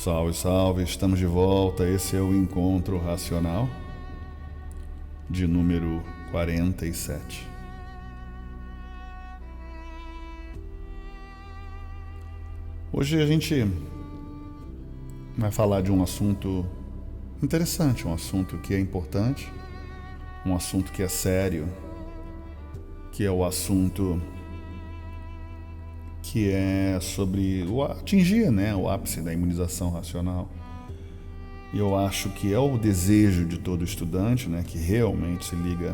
Salve, salve, estamos de volta. Esse é o Encontro Racional de número 47. Hoje a gente vai falar de um assunto interessante, um assunto que é importante, um assunto que é sério, que é o assunto que é sobre atingir, o ápice da imunização racional. E eu acho que é o desejo de todo estudante, que realmente se liga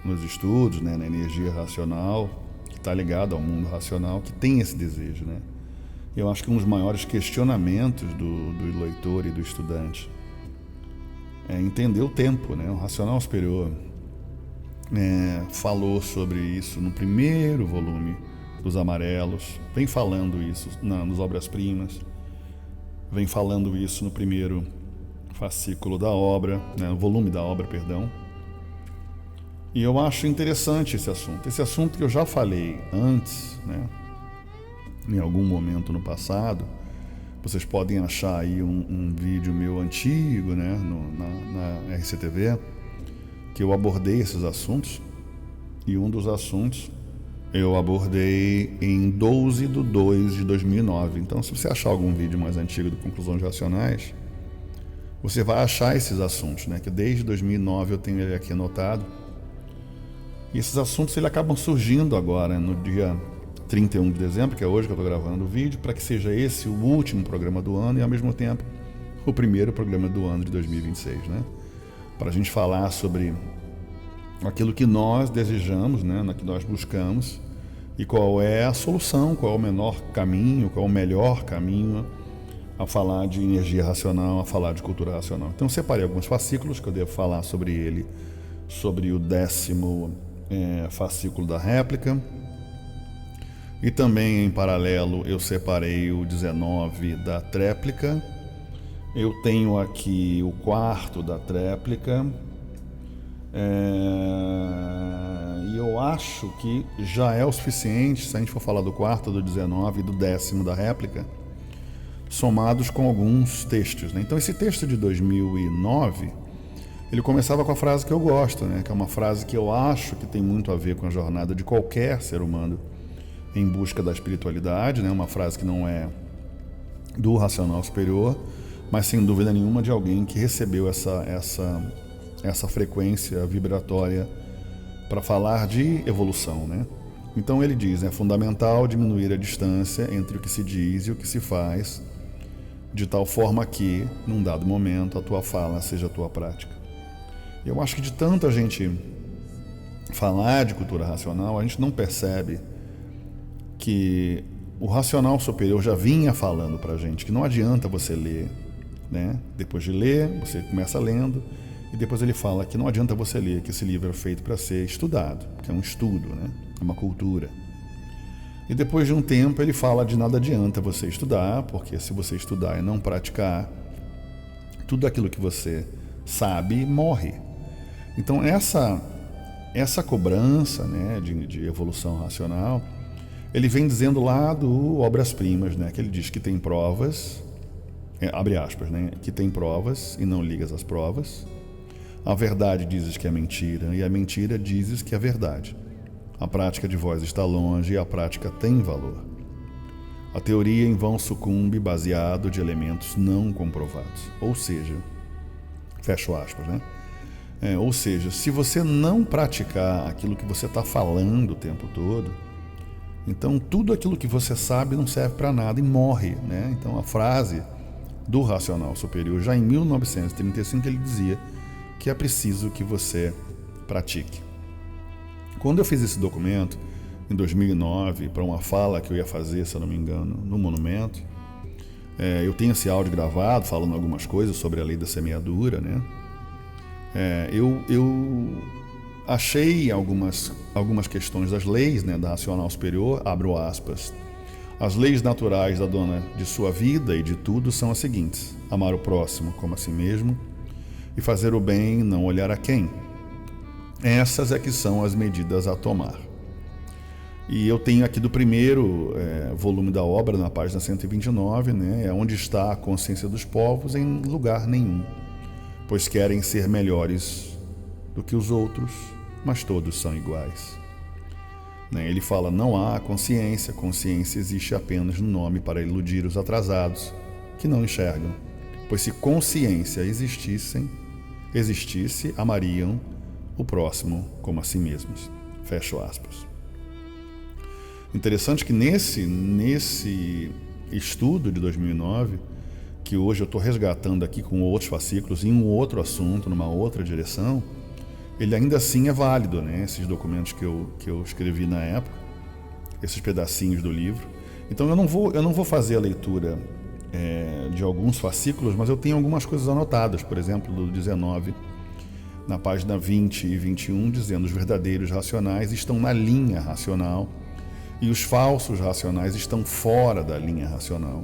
nos estudos, na energia racional, que está ligado ao mundo racional, que tem esse desejo. Eu acho que um dos maiores questionamentos do leitor e do estudante é entender o tempo. O racional superior falou sobre isso no primeiro volume dos Amarelos, vem falando isso nos Obras-Primas, vem falando isso no primeiro fascículo da obra, no volume da obra, perdão. E eu acho interessante esse assunto que eu já falei antes, em algum momento no passado. Vocês podem achar aí um vídeo meu antigo, na RCTV, que eu abordei esses assuntos, e um dos assuntos eu abordei em 12/2/2009. Então, se você achar algum vídeo mais antigo do Conclusões Racionais, você vai achar esses assuntos, que desde 2009 eu tenho ele aqui anotado. E esses assuntos acabam surgindo agora, no dia 31 de dezembro, que é hoje que eu estou gravando o vídeo, para que seja esse o último programa do ano e, ao mesmo tempo, o primeiro programa do ano de 2026, para a gente falar sobre aquilo que nós desejamos, no que nós buscamos, e qual é a solução, qual é o menor caminho, qual é o melhor caminho a falar de energia racional, a falar de cultura racional. Então, separei alguns fascículos que eu devo falar sobre ele, sobre o 10º fascículo da réplica, e também, em paralelo, eu separei o 19 da tréplica. Eu tenho aqui o 4º da tréplica, e eu acho que já é o suficiente se a gente for falar do 4º, do 19 e do 10º da réplica, somados com alguns textos. Então, esse texto de 2009, ele começava com a frase que eu gosto, que é uma frase que eu acho que tem muito a ver com a jornada de qualquer ser humano em busca da espiritualidade, uma frase que não é do racional superior, mas sem dúvida nenhuma de alguém que recebeu essa frequência vibratória para falar de evolução. Então ele diz, é fundamental diminuir a distância entre o que se diz e o que se faz, de tal forma que, num dado momento, a tua fala seja a tua prática. Eu acho que de tanta gente falar de cultura racional, a gente não percebe que o racional superior já vinha falando para a gente que não adianta você ler, Depois de ler, você começa lendo, e depois ele fala que não adianta você ler, que esse livro é feito para ser estudado, que é um estudo, é uma cultura. E depois de um tempo ele fala de nada adianta você estudar, porque se você estudar e não praticar, tudo aquilo que você sabe morre. Então essa cobrança, de evolução racional, ele vem dizendo lá do Obras-Primas, que ele diz que tem provas, abre aspas, que tem provas e não ligas às provas. A verdade dizes que é mentira, e a mentira dizes que é verdade. A prática de vós está longe, e a prática tem valor. A teoria em vão sucumbe baseado de elementos não comprovados. Ou seja, fecho aspas, ou seja, se você não praticar aquilo que você está falando o tempo todo, então tudo aquilo que você sabe não serve para nada e morre. Então a frase do racional superior, já em 1935, ele dizia que é preciso que você pratique. Quando eu fiz esse documento, em 2009, para uma fala que eu ia fazer, se eu não me engano, no Monumento, eu tenho esse áudio gravado, falando algumas coisas sobre a lei da semeadura, eu achei algumas questões das leis, da racional superior, abro aspas. As leis naturais da dona de sua vida e de tudo são as seguintes: amar o próximo como a si mesmo e fazer o bem, não olhar a quem. Essas é que são as medidas a tomar. E eu tenho aqui do primeiro volume da obra, na página 129, né, é onde está a consciência dos povos em lugar nenhum, pois querem ser melhores do que os outros, mas todos são iguais. Ele fala, não há consciência, consciência existe apenas no nome para iludir os atrasados, que não enxergam, pois se consciência existisse, amariam o próximo como a si mesmos. Fecho aspas. Interessante que nesse estudo de 2009, que hoje eu estou resgatando aqui com outros fascículos, em um outro assunto, numa outra direção, ele ainda assim é válido, né? Esses documentos que eu escrevi na época, esses pedacinhos do livro. Então eu não vou fazer a leitura de alguns fascículos, mas eu tenho algumas coisas anotadas, por exemplo, do 19, na página 20 e 21, dizendo: os verdadeiros racionais estão na linha racional e os falsos racionais estão fora da linha racional.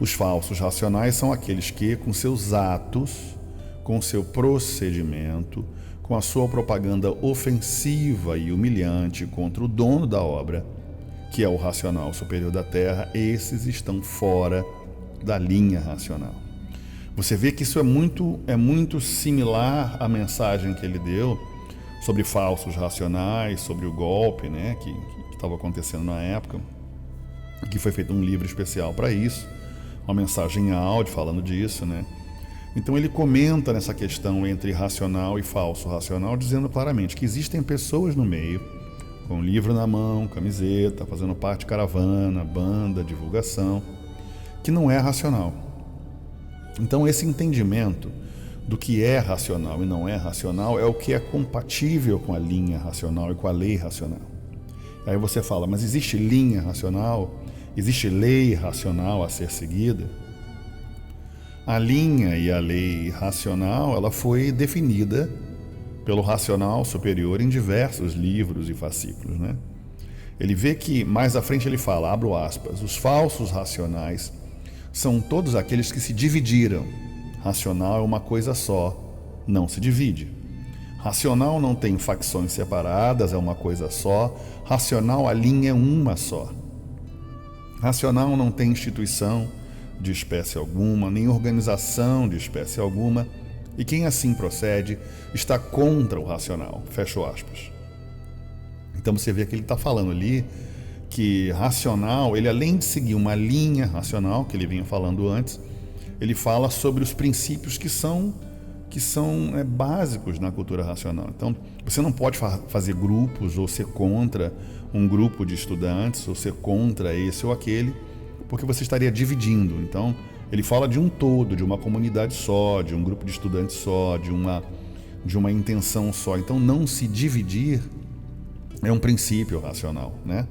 Os falsos racionais são aqueles que, com seus atos, com seu procedimento, com a sua propaganda ofensiva e humilhante contra o dono da obra, que é o racional superior da Terra, esses estão fora da linha racional. Você vê que isso é muito similar à mensagem que ele deu sobre falsos racionais, sobre o golpe, né, que estava acontecendo na época, que foi feito um livro especial para isso, uma mensagem em áudio falando disso, né? Então ele comenta nessa questão entre racional e falso racional, dizendo claramente que existem pessoas no meio, com livro na mão, camiseta, fazendo parte de caravana, banda, divulgação, que não é racional. Então esse entendimento do que é racional e não é racional é o que é compatível com a linha racional e com a lei racional. Aí você fala, mas existe linha racional? Existe lei racional a ser seguida? A linha e a lei racional, ela foi definida pelo racional superior em diversos livros e fascículos, né? Ele vê que, mais à frente ele fala, abro aspas, os falsos racionais são todos aqueles que se dividiram. Racional é uma coisa só, não se divide. Racional não tem facções separadas, é uma coisa só. Racional, a linha é uma só. Racional não tem instituição de espécie alguma, nem organização de espécie alguma, e quem assim procede está contra o racional. Fecho aspas. Então você vê que ele está falando ali que racional, ele além de seguir uma linha racional, que ele vinha falando antes, ele fala sobre os princípios que são básicos na cultura racional. Então, você não pode fazer grupos ou ser contra um grupo de estudantes, ou ser contra esse ou aquele, porque você estaria dividindo. Então, ele fala de um todo, de uma comunidade só, de um grupo de estudantes só, de uma intenção só. Então, não se dividir é um princípio racional, né?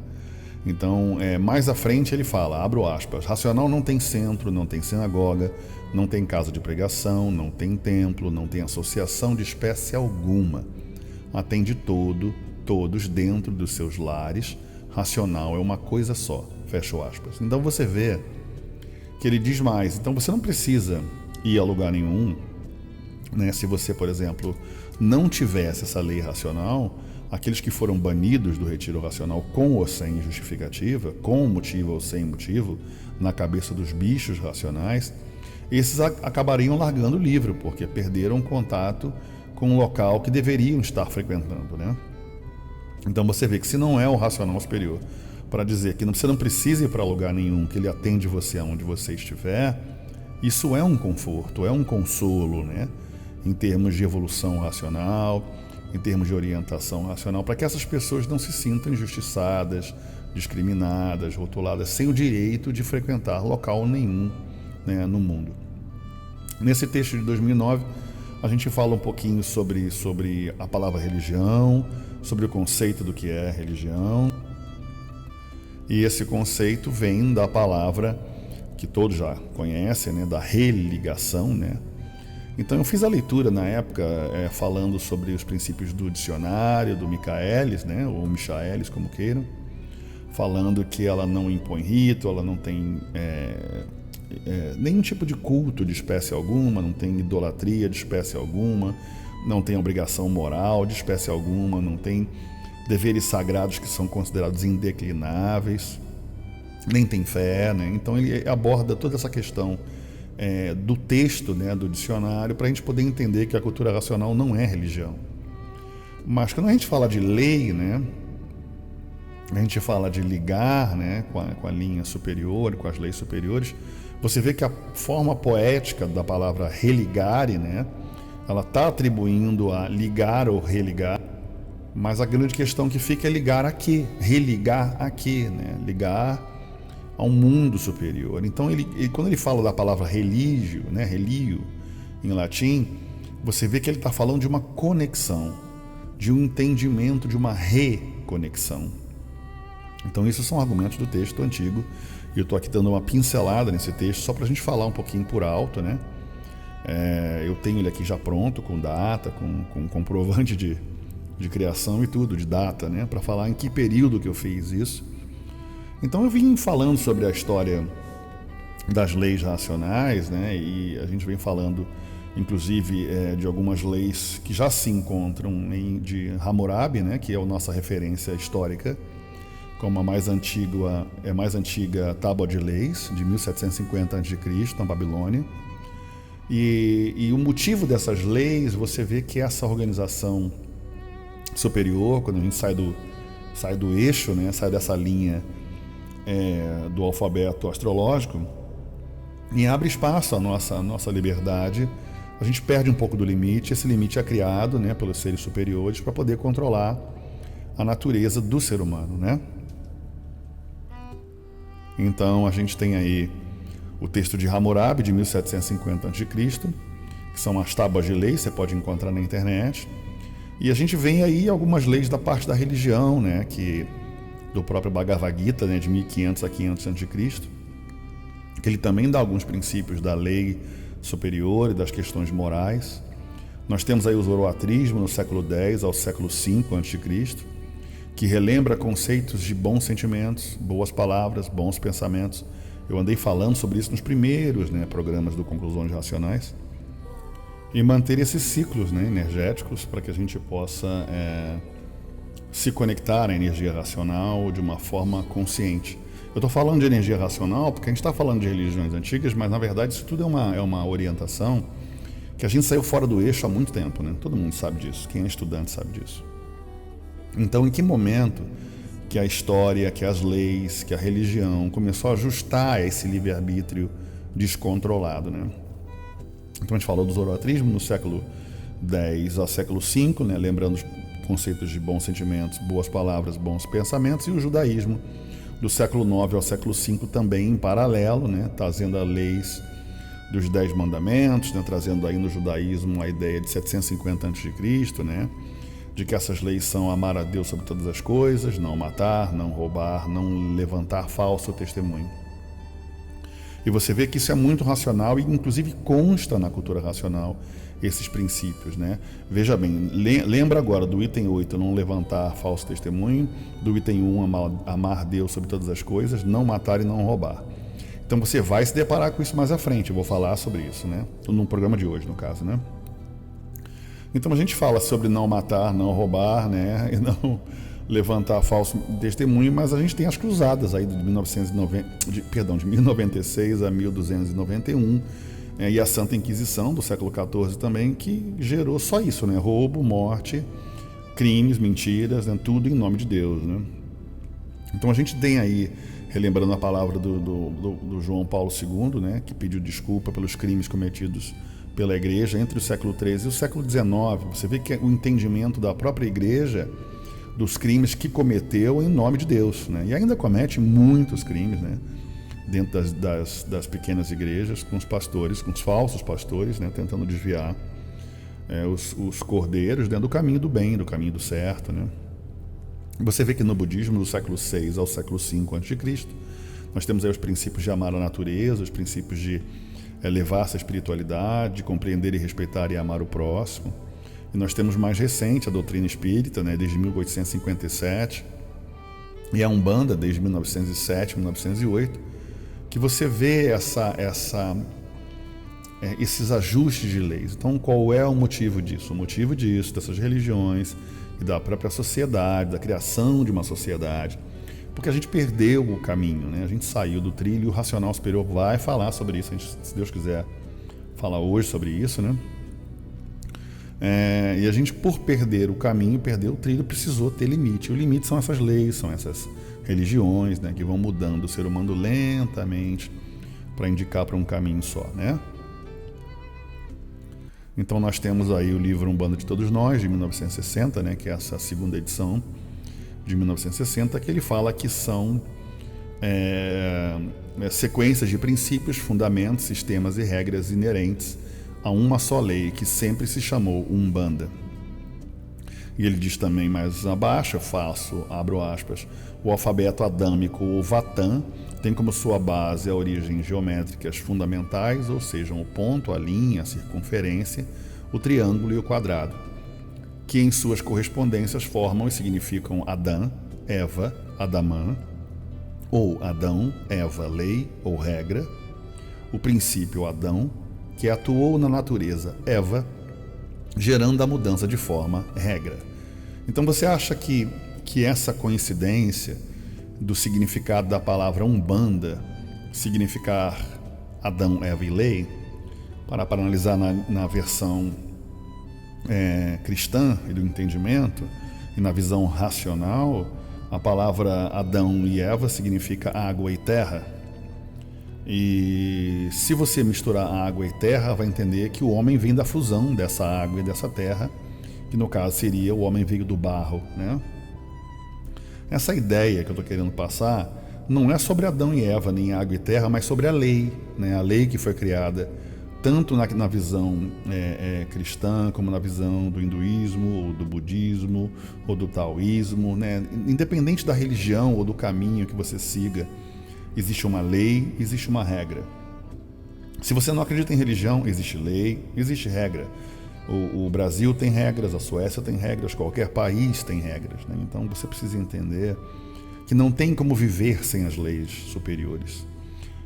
Então, mais à frente ele fala, abro aspas, racional não tem centro, não tem sinagoga, não tem casa de pregação, não tem templo, não tem associação de espécie alguma. Atende todos dentro dos seus lares, racional é uma coisa só. Fecho aspas. Então você vê que ele diz mais. Então você não precisa ir a lugar nenhum, né? Se você, por exemplo, não tivesse essa lei racional, aqueles que foram banidos do retiro racional com ou sem justificativa, com motivo ou sem motivo, na cabeça dos bichos racionais, esses acabariam largando o livro, porque perderam contato com o local que deveriam estar frequentando, né? Então você vê que se não é o racional superior para dizer que você não precisa ir para lugar nenhum, que ele atende você aonde você estiver, isso é um conforto, é um consolo, né? Em termos de evolução racional, em termos de orientação racional, para que essas pessoas não se sintam injustiçadas, discriminadas, rotuladas, sem o direito de frequentar local nenhum, né, no mundo. Nesse texto de 2009, a gente fala um pouquinho sobre a palavra religião, sobre o conceito do que é religião. E esse conceito vem da palavra que todos já conhecem, né, da religação, né? Então eu fiz a leitura na época falando sobre os princípios do dicionário, do Michaelis, né, ou Michaelis, como queiram, falando que ela não impõe rito, ela não tem nenhum tipo de culto de espécie alguma, não tem idolatria de espécie alguma, não tem obrigação moral de espécie alguma, não tem deveres sagrados que são considerados indeclináveis, nem tem fé, né? Então ele aborda toda essa questão do texto, né, do dicionário, para a gente poder entender que a cultura racional não é religião. Mas quando a gente fala de lei, né, a gente fala de ligar, né, com a linha superior, com as leis superiores, você vê que a forma poética da palavra religare, né, ela está atribuindo a ligar ou religar, mas a grande questão que fica é ligar aqui, religar aqui, né, ligar ao mundo superior. Então, quando ele fala da palavra religio, né, relio, em latim, você vê que ele está falando de uma conexão, de um entendimento, de uma reconexão. Então, esses são argumentos do texto antigo, e eu estou aqui dando uma pincelada nesse texto, só para a gente falar um pouquinho por alto, né? Eu tenho ele aqui já pronto, com data, com comprovante de criação e tudo, de data, né? Para falar em que período que eu fiz isso. Então eu vim falando sobre a história das leis racionais, né? E a gente vem falando, inclusive, de algumas leis que já se encontram de Hammurabi, né? Que é a nossa referência histórica, como a mais antiga Tábua de Leis, de 1750 a.C., na Babilônia. E o motivo dessas leis, você vê que essa organização superior, quando a gente sai do eixo, né? Sai dessa linha do alfabeto astrológico e abre espaço à nossa liberdade, a gente perde um pouco do limite. Esse limite é criado, né, pelos seres superiores para poder controlar a natureza do ser humano, né? Então a gente tem aí o texto de Hammurabi de 1750 a.C., que são as tábuas de leis, você pode encontrar na internet, e a gente vem aí algumas leis da parte da religião, né, do próprio Bhagavad Gita, né, de 1500 a 500 a.C., que ele também dá alguns princípios da lei superior e das questões morais. Nós temos aí o zoroatrismo no século X ao século V a.C., que relembra conceitos de bons sentimentos, boas palavras, bons pensamentos. Eu andei falando sobre isso nos primeiros, né, programas do Conclusões Racionais. E manter esses ciclos, né, energéticos para que a gente possa se conectar à energia racional de uma forma consciente. Eu estou falando de energia racional porque a gente está falando de religiões antigas, mas na verdade isso tudo é uma orientação que a gente saiu fora do eixo há muito tempo, né? Todo mundo sabe disso, quem é estudante sabe disso. Então, em que momento que a história, que as leis, que a religião começou a ajustar esse livre-arbítrio descontrolado, né? Então a gente falou do zoroatrismo no século X ao século V, né? Lembrando os conceitos de bons sentimentos, boas palavras, bons pensamentos, e o judaísmo do século IX ao século V também em paralelo, né? Trazendo as leis dos 10 mandamentos, né? Trazendo aí no judaísmo a ideia de 750 a.C., né? De que essas leis são amar a Deus sobre todas as coisas, não matar, não roubar, não levantar falso testemunho. E você vê que isso é muito racional e inclusive consta na cultura racional esses princípios, né? Veja bem, lembra agora do item 8, não levantar falso testemunho, do item 1, amar Deus sobre todas as coisas, não matar e não roubar. Então você vai se deparar com isso mais à frente, eu vou falar sobre isso, né? No programa de hoje, no caso, né? Então a gente fala sobre não matar, não roubar, né? E não levantar falso testemunho, mas a gente tem as cruzadas aí de 1096 a 1291, e a Santa Inquisição do século XIV também, que gerou só isso, né? Roubo, morte, crimes, mentiras, né? Tudo em nome de Deus, né? Então a gente tem aí, relembrando a palavra do João Paulo II, né? Que pediu desculpa pelos crimes cometidos pela Igreja entre o século XIII e o século XIX. Você vê que o entendimento da própria Igreja dos crimes que cometeu em nome de Deus, né? E ainda comete muitos crimes, né? Dentro das pequenas igrejas, com os pastores, com os falsos pastores, né? Tentando desviar os cordeiros dentro do caminho do bem, do caminho do certo, né? Você vê que no budismo, do século VI ao século V a.C., nós temos aí os princípios de amar a natureza, os princípios de elevar-se à espiritualidade, de compreender e respeitar e amar o próximo. E nós temos mais recente a doutrina espírita, né, desde 1857, e a Umbanda desde 1907, 1908, que você vê esses ajustes de leis. Então, qual é o motivo disso? O motivo disso, dessas religiões e da própria sociedade, da criação de uma sociedade, porque a gente perdeu o caminho, né? A gente saiu do trilho e o racional superior vai falar sobre isso, a gente, se Deus quiser falar hoje sobre isso, né? E a gente, por perder o caminho, perder o trilho, precisou ter limite. O limite são essas leis, são essas religiões, né, que vão mudando o ser humano lentamente para indicar para um caminho só, né? Então nós temos aí o livro Umbanda de Todos Nós, de 1960, né, que é essa segunda edição de 1960, que ele fala que são sequências de princípios, fundamentos, sistemas e regras inerentes a uma só lei, que sempre se chamou Umbanda. E ele diz também mais abaixo, abro aspas, o alfabeto adâmico, ou Vatã, tem como sua base a origem geométricas fundamentais, ou seja, o ponto, a linha, a circunferência, o triângulo e o quadrado, que em suas correspondências formam e significam Adã, Eva, Adamã, ou Adão, Eva, lei ou regra, o princípio Adão, que atuou na natureza, Eva, gerando a mudança de forma, regra. Então você acha que essa coincidência do significado da palavra Umbanda significar Adão, Eva e lei, para analisar na versão cristã e do entendimento, e na visão racional, a palavra Adão e Eva significa água e terra. E se você misturar água e terra, vai entender que o homem vem da fusão dessa água e dessa terra, que no caso seria o homem veio do barro, né? Essa ideia que eu estou querendo passar não é sobre Adão e Eva, nem água e terra, mas sobre a lei, né? A lei que foi criada tanto na visão cristã, como na visão do hinduísmo, ou do budismo, ou do taoísmo, né? Independente da religião ou do caminho que você siga, existe uma lei, existe uma regra. Se você não acredita em religião, existe lei, existe regra. O Brasil tem regras, a Suécia tem regras, qualquer país tem regras, né? Então você precisa entender que não tem como viver sem as leis superiores.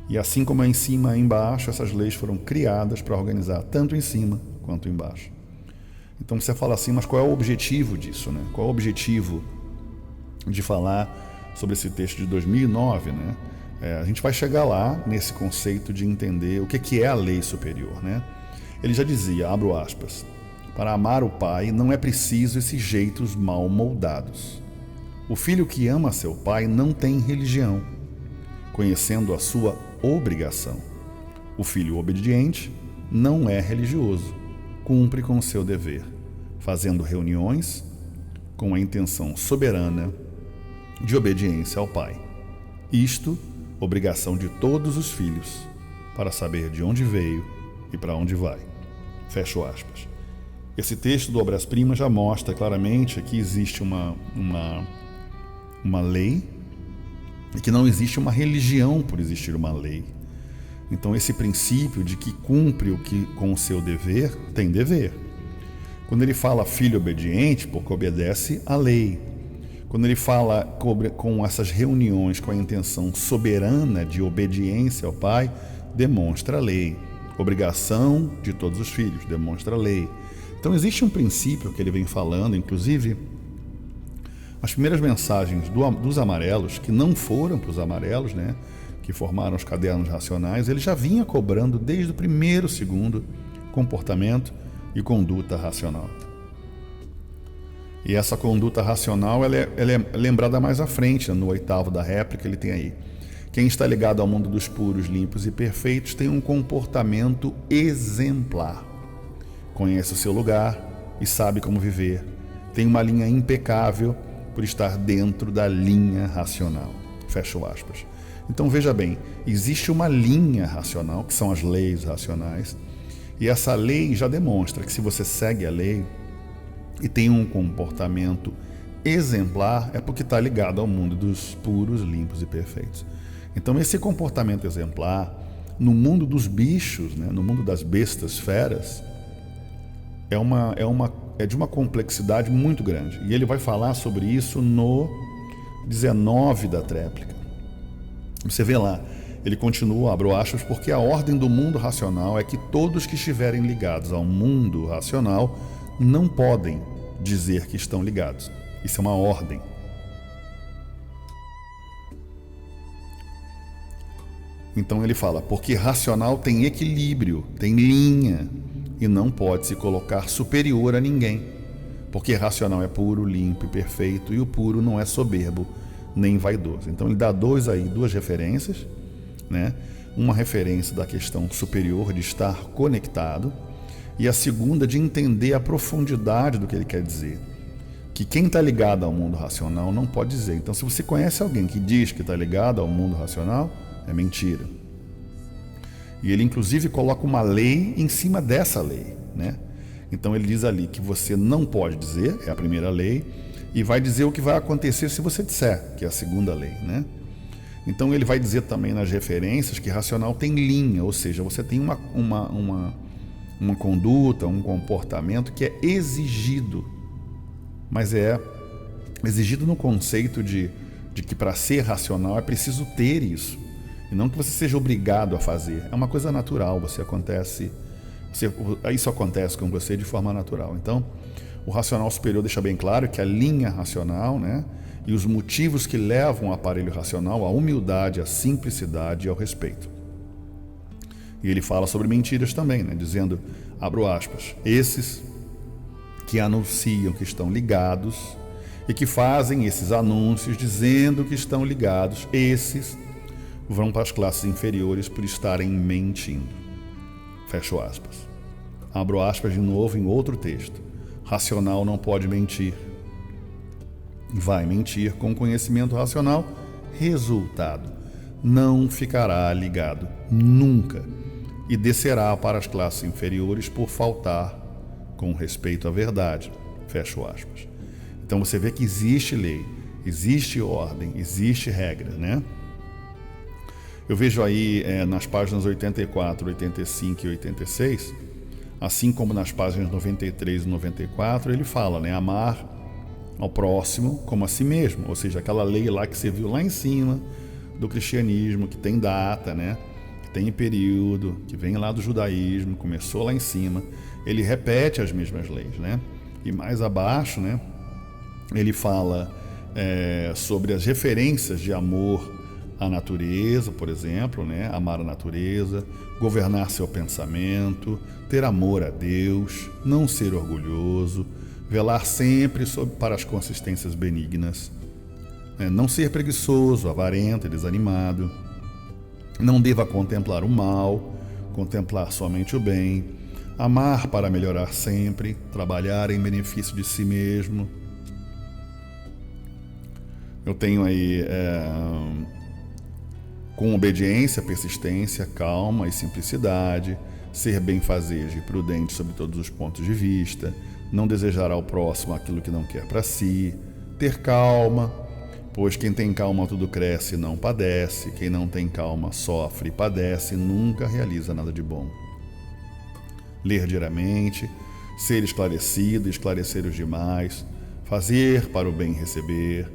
E assim como é em cima e embaixo, essas leis foram criadas para organizar tanto em cima quanto embaixo. Então você fala assim, mas qual é o objetivo disso, né? Qual é o objetivo de falar sobre esse texto de 2009, né? A gente vai chegar lá nesse conceito de entender o que é a lei superior, né? Ele já dizia, abro aspas, para amar o pai não é preciso esses jeitos mal moldados. O filho que ama seu pai não tem religião, conhecendo a sua obrigação. O filho obediente não é religioso, cumpre com o seu dever, fazendo reuniões com a intenção soberana de obediência ao pai. Isto, obrigação de todos os filhos, para saber de onde veio e para onde vai. Fecho aspas. Esse texto do Obras Primas já mostra claramente que existe uma lei e que não existe uma religião por existir uma lei. Então esse princípio de que cumpre com o seu dever, tem dever. Quando ele fala filho obediente, porque obedece à lei. Quando ele fala com essas reuniões com a intenção soberana de obediência ao pai, demonstra a lei. Obrigação de todos os filhos, demonstra a lei. Então existe um princípio que ele vem falando, inclusive as primeiras mensagens dos amarelos, que não foram para os amarelos, né, que formaram os cadernos racionais, ele já vinha cobrando desde o primeiro segundo comportamento e conduta racional. E essa conduta racional ela é lembrada mais à frente, no 8º da réplica, ele tem aí. Quem está ligado ao mundo dos puros, limpos e perfeitos tem um comportamento exemplar. Conhece o seu lugar e sabe como viver. Tem uma linha impecável por estar dentro da linha racional. Fecho aspas. Então veja bem, existe uma linha racional, que são as leis racionais, e essa lei já demonstra que se você segue a lei e tem um comportamento exemplar, é porque está ligado ao mundo dos puros, limpos e perfeitos. Então esse comportamento exemplar, no mundo dos bichos, né, no mundo das bestas feras, é de uma complexidade muito grande. E ele vai falar sobre isso no 19 da tréplica. Você vê lá, ele continua, abro aspas, porque a ordem do mundo racional é que todos que estiverem ligados ao mundo racional não podem dizer que estão ligados. Isso é uma ordem. Então ele fala, porque racional tem equilíbrio, tem linha, e não pode se colocar superior a ninguém. Porque racional é puro, limpo e perfeito, e o puro não é soberbo nem vaidoso. Então ele dá duas referências, né? Uma referência da questão superior de estar conectado, e a segunda de entender a profundidade do que ele quer dizer. Que quem está ligado ao mundo racional não pode dizer. Então, se você conhece alguém que diz que está ligado ao mundo racional, é mentira. E ele, inclusive, coloca uma lei em cima dessa lei, né? Então, ele diz ali que você não pode dizer, é a primeira lei, e vai dizer o que vai acontecer se você disser, que é a segunda lei, né? Então, ele vai dizer também nas referências que racional tem linha, ou seja, você tem uma conduta, um comportamento que é exigido, mas é exigido no conceito de que para ser racional é preciso ter isso, e não que você seja obrigado a fazer. É uma coisa natural, isso acontece com você de forma natural. Então, o racional superior deixa bem claro que a linha racional, né, e os motivos que levam o aparelho racional à humildade, à simplicidade e ao respeito. E ele fala sobre mentiras também, né, dizendo, abro aspas, esses que anunciam que estão ligados e que fazem esses anúncios dizendo que estão ligados, esses vão para as classes inferiores por estarem mentindo. Fecho aspas. Abro aspas de novo em outro texto. Racional não pode mentir. Vai mentir com conhecimento racional. Resultado: não ficará ligado nunca e descerá para as classes inferiores por faltar com respeito à verdade. Fecho aspas. Então você vê que existe lei, existe ordem, existe regra, né? Eu vejo aí nas páginas 84, 85 e 86, assim como nas páginas 93 e 94, ele fala, né? Amar ao próximo como a si mesmo, ou seja, aquela lei lá que você viu lá em cima do cristianismo, que tem data, né? Que tem período, que vem lá do judaísmo, começou lá em cima, ele repete as mesmas leis, né? E mais abaixo, né? Ele fala sobre as referências de amor à natureza, por exemplo, né? Amar a natureza, governar seu pensamento, ter amor a Deus, não ser orgulhoso, velar sempre para as consistências benignas, não ser preguiçoso, avarento e desanimado, não deva contemplar o mal, contemplar somente o bem, amar para melhorar sempre, trabalhar em benefício de si mesmo. Eu tenho aí com obediência, persistência, calma e simplicidade, ser benfazejo e prudente sobre todos os pontos de vista, não desejar ao próximo aquilo que não quer para si, ter calma, pois quem tem calma tudo cresce e não padece, quem não tem calma sofre e padece e nunca realiza nada de bom. Ler diariamente, ser esclarecido e esclarecer os demais, fazer para o bem receber,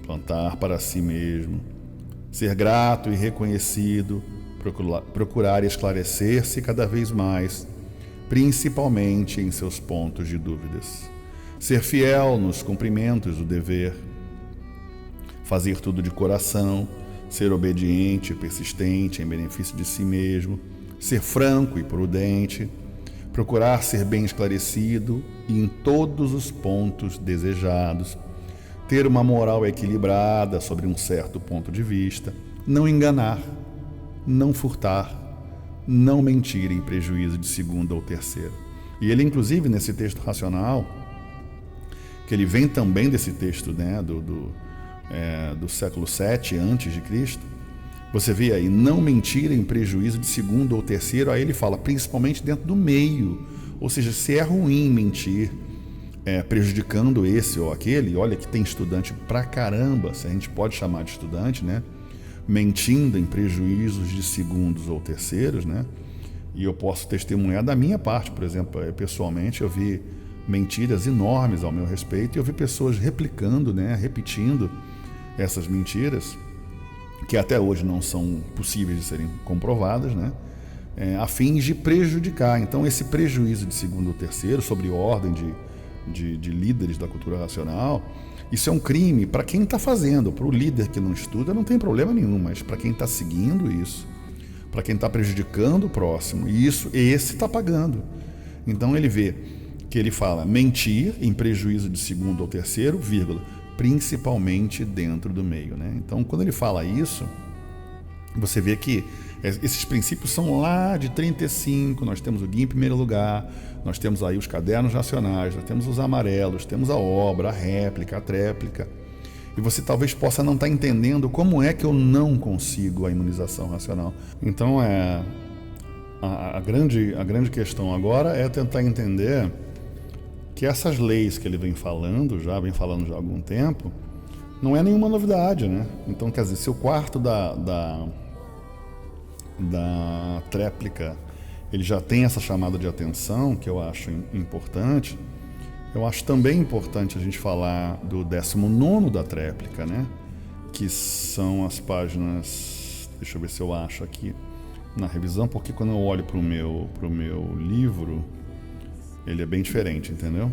plantar para si mesmo, ser grato e reconhecido, procurar esclarecer-se cada vez mais, principalmente em seus pontos de dúvidas, ser fiel nos cumprimentos do dever, fazer tudo de coração, ser obediente e persistente em benefício de si mesmo, ser franco e prudente, procurar ser bem esclarecido e em todos os pontos desejados, ter uma moral equilibrada sobre um certo ponto de vista, não enganar, não furtar, não mentir em prejuízo de segunda ou terceira. E ele, inclusive, nesse texto racional, que ele vem também desse texto, né, do século VII a.C., você vê aí, não mentir em prejuízo de segundo ou terceiro, aí ele fala, principalmente dentro do meio, ou seja, se é ruim mentir, prejudicando esse ou aquele, olha que tem estudante pra caramba, se a gente pode chamar de estudante, né, mentindo em prejuízos de segundos ou terceiros, né, e eu posso testemunhar da minha parte, por exemplo, pessoalmente eu vi mentiras enormes ao meu respeito e eu vi pessoas replicando, né, repetindo essas mentiras, que até hoje não são possíveis de serem comprovadas, né, a fim de prejudicar. Então esse prejuízo de segundo ou terceiro sobre ordem de líderes da cultura racional, isso é um crime para quem está fazendo. Para o líder que não estuda não tem problema nenhum, mas para quem está seguindo isso, para quem está prejudicando o próximo, e esse está pagando. Então ele vê que ele fala mentir em prejuízo de segundo ou terceiro, vírgula, principalmente dentro do meio, né? Então quando ele fala isso, você vê que esses princípios são lá de 35, nós temos o guia em primeiro lugar, nós temos aí os cadernos racionais, nós temos os amarelos, temos a obra, a réplica, a tréplica. E você talvez possa não estar entendendo como é que eu não consigo a imunização racional. Então a grande questão agora é tentar entender que essas leis que ele vem falando já há algum tempo, não é nenhuma novidade, né? Então, quer dizer, se o quarto da tréplica ele já tem essa chamada de atenção, que eu acho importante, eu acho também importante a gente falar do 19º da tréplica, né? Que são as páginas, deixa eu ver se eu acho aqui na revisão, porque quando eu olho para o meu livro, ele é bem diferente, entendeu?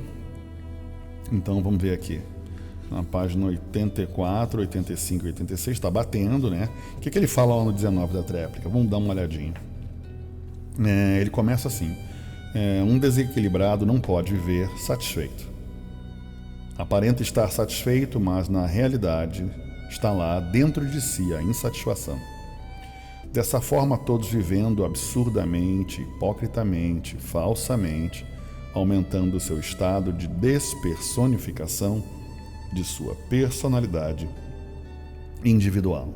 Então vamos ver aqui. Na página 84, 85 e 86, está batendo, né? O que ele fala lá no 19 da tréplica? Vamos dar uma olhadinha. Ele começa assim: um desequilibrado não pode viver satisfeito. Aparenta estar satisfeito, mas na realidade está lá dentro de si a insatisfação. Dessa forma, todos vivendo absurdamente, hipocritamente, falsamente, aumentando o seu estado de despersonificação de sua personalidade individual.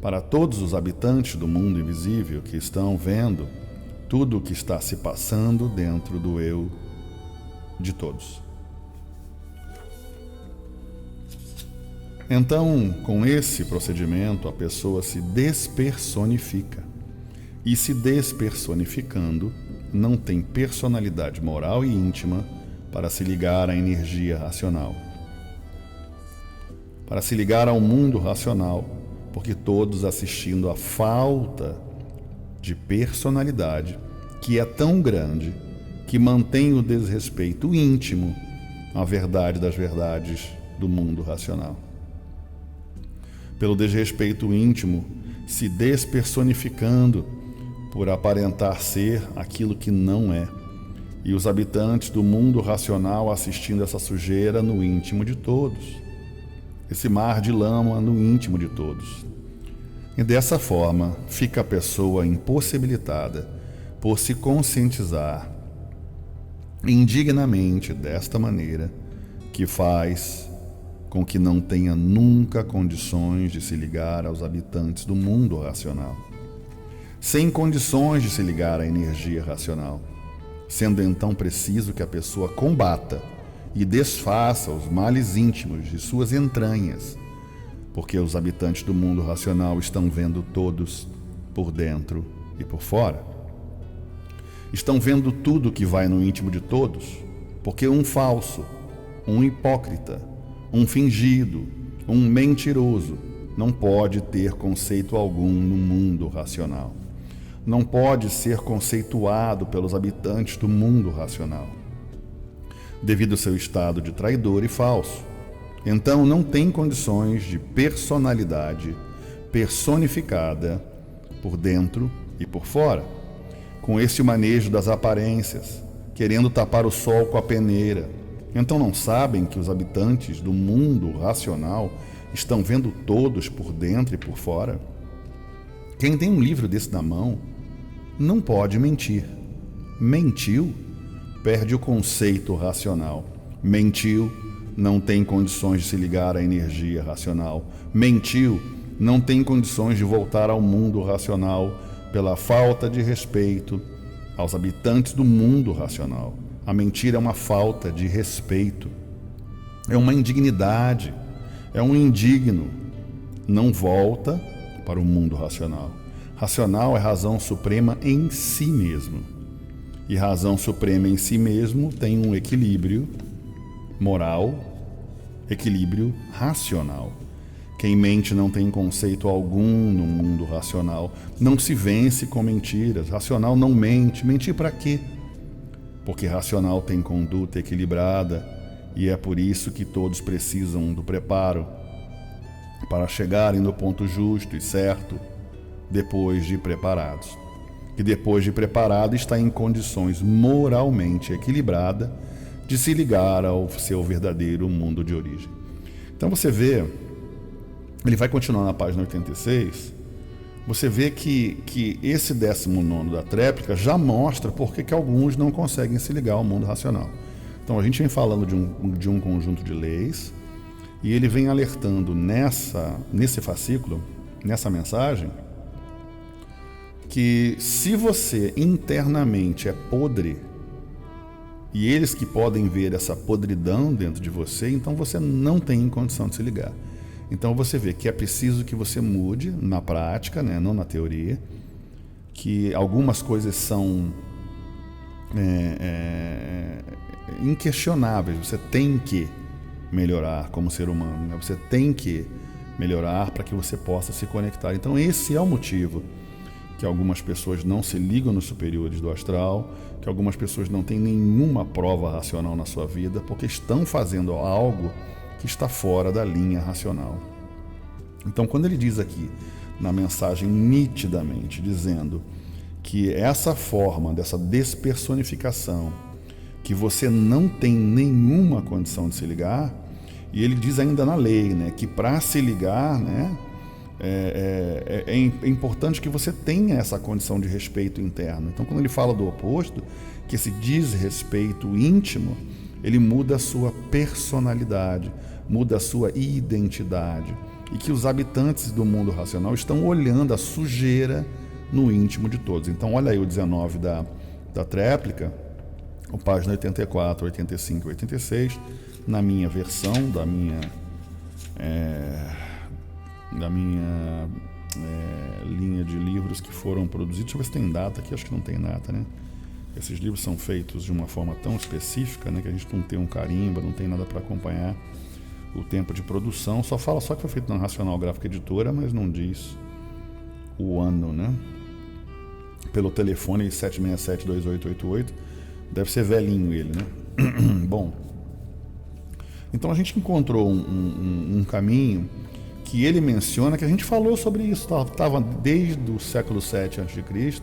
Para todos os habitantes do mundo invisível que estão vendo tudo o que está se passando dentro do eu de todos. Então, com esse procedimento, a pessoa se despersonifica. E se despersonificando, não tem personalidade moral e íntima para se ligar à energia racional. Para se ligar ao mundo racional, porque todos assistindo à falta de personalidade, que é tão grande que mantém o desrespeito íntimo à verdade das verdades do mundo racional. Pelo desrespeito íntimo, se despersonificando por aparentar ser aquilo que não é, e os habitantes do mundo racional assistindo essa sujeira no íntimo de todos, esse mar de lama no íntimo de todos. E dessa forma fica a pessoa impossibilitada por se conscientizar indignamente desta maneira, que faz com que não tenha nunca condições de se ligar aos habitantes do mundo racional, sem condições de se ligar à energia racional, sendo então preciso que a pessoa combata e desfaça os males íntimos de suas entranhas, porque os habitantes do mundo racional estão vendo todos por dentro e por fora. Estão vendo tudo que vai no íntimo de todos, porque um falso, um hipócrita, um fingido, um mentiroso não pode ter conceito algum no mundo racional. Não pode ser conceituado pelos habitantes do mundo racional, devido ao seu estado de traidor e falso. Então não tem condições de personalidade personificada por dentro e por fora, com esse manejo das aparências, querendo tapar o sol com a peneira. Então não sabem que os habitantes do mundo racional estão vendo todos por dentro e por fora? Quem tem um livro desse na mão não pode mentir. Mentiu, perde o conceito racional. Mentiu, não tem condições de se ligar à energia racional. Mentiu, não tem condições de voltar ao mundo racional pela falta de respeito aos habitantes do mundo racional. A mentira é uma falta de respeito, é uma indignidade, é um indigno. Não volta para o mundo racional. Racional é razão suprema em si mesmo. E razão suprema em si mesmo tem um equilíbrio moral, equilíbrio racional. Quem mente não tem conceito algum no mundo racional. Não se vence com mentiras. Racional não mente. Mentir para quê? porque racional tem conduta equilibrada e é por isso que todos precisam do preparo para chegarem no ponto justo e certo depois de preparados. Que depois de preparado está em condições moralmente equilibradas de se ligar ao seu verdadeiro mundo de origem. Então você vê, ele vai continuar na página 86, você vê que esse 19º da tréplica já mostra por que alguns não conseguem se ligar ao mundo racional. Então a gente vem falando de um conjunto de leis, e ele vem alertando nesse fascículo, nessa mensagem, que se você internamente é podre, e eles que podem ver essa podridão dentro de você, então você não tem condição de se ligar. Então você vê que é preciso que você mude na prática, né, não na teoria, que algumas coisas são inquestionáveis, você tem que melhorar como ser humano, né? Você tem que melhorar para que você possa se conectar. Então esse é o motivo que algumas pessoas não se ligam nos superiores do astral, que algumas pessoas não têm nenhuma prova racional na sua vida, porque estão fazendo algo que está fora da linha racional. Então quando ele diz aqui, na mensagem nitidamente, dizendo que essa forma dessa despersonificação, que você não tem nenhuma condição de se ligar, e ele diz ainda na lei, né, que para se ligar, né, é importante que você tenha essa condição de respeito interno. Então quando ele fala do oposto, que esse desrespeito íntimo, ele muda a sua personalidade, muda a sua identidade, e que os habitantes do mundo racional estão olhando a sujeira no íntimo de todos. Então olha aí o 19 da tréplica, a página 84, 85 e 86, na minha versão, da minha linha de livros que foram produzidos. Deixa eu ver se tem data aqui, acho que não tem data, né? Esses livros são feitos de uma forma tão específica, né, que a gente não tem um carimbo, não tem nada para acompanhar o tempo de produção. Só fala que foi feito na Racional Gráfica Editora, mas não diz o ano, né? Pelo telefone 767-2888, deve ser velhinho ele, né? Bom, então a gente encontrou um caminho que ele menciona, que a gente falou sobre isso, estava desde o século VII a.C.,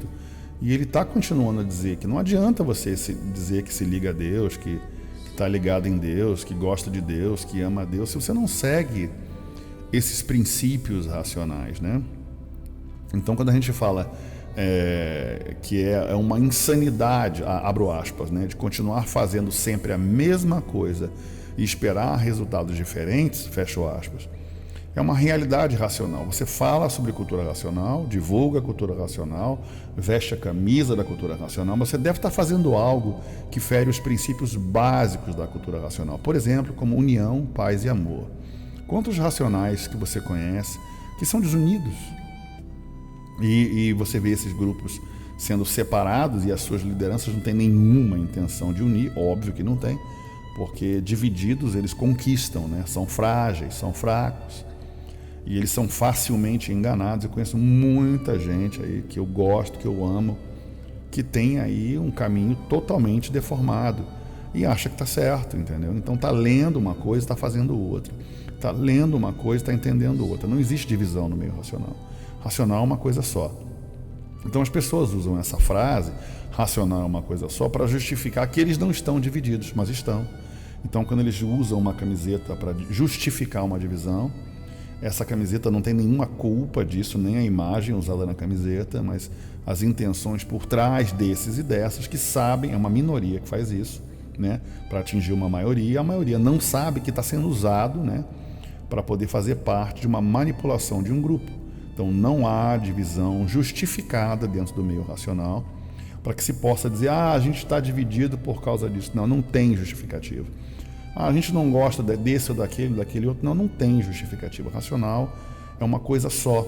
e ele está continuando a dizer que não adianta você dizer que se liga a Deus, que está ligado em Deus, que gosta de Deus, que ama a Deus, se você não segue esses princípios racionais, né? Então quando a gente fala que é uma insanidade, abro aspas, né, de continuar fazendo sempre a mesma coisa e esperar resultados diferentes, fecho aspas, é uma realidade racional. Você fala sobre cultura racional, divulga a cultura racional, veste a camisa da cultura racional, mas você deve estar fazendo algo que fere os princípios básicos da cultura racional. Por exemplo, como união, paz e amor. Quantos racionais que você conhece que são desunidos? E você vê esses grupos sendo separados e as suas lideranças não têm nenhuma intenção de unir, óbvio que não tem, porque divididos eles conquistam, né? São frágeis, são fracos. E eles são facilmente enganados. Eu conheço muita gente aí que eu gosto, que eu amo, que tem aí um caminho totalmente deformado e acha que está certo, entendeu? Então está lendo uma coisa, está fazendo outra. Está lendo uma coisa, está entendendo outra. Não existe divisão no meio racional. Racional é uma coisa só. Então as pessoas usam essa frase, racional é uma coisa só, para justificar que eles não estão divididos, mas estão. Então quando eles usam uma camiseta para justificar uma divisão, essa camiseta não tem nenhuma culpa disso, nem a imagem usada na camiseta, mas as intenções por trás desses e dessas que sabem, é uma minoria que faz isso, né, para atingir uma maioria, a maioria não sabe que está sendo usado, né, para poder fazer parte de uma manipulação de um grupo. Então não há divisão justificada dentro do meio racional para que se possa dizer, a gente está dividido por causa disso. Não, não tem justificativa. A gente não gosta desse ou daquele outro. Não tem justificativa. Racional é uma coisa só.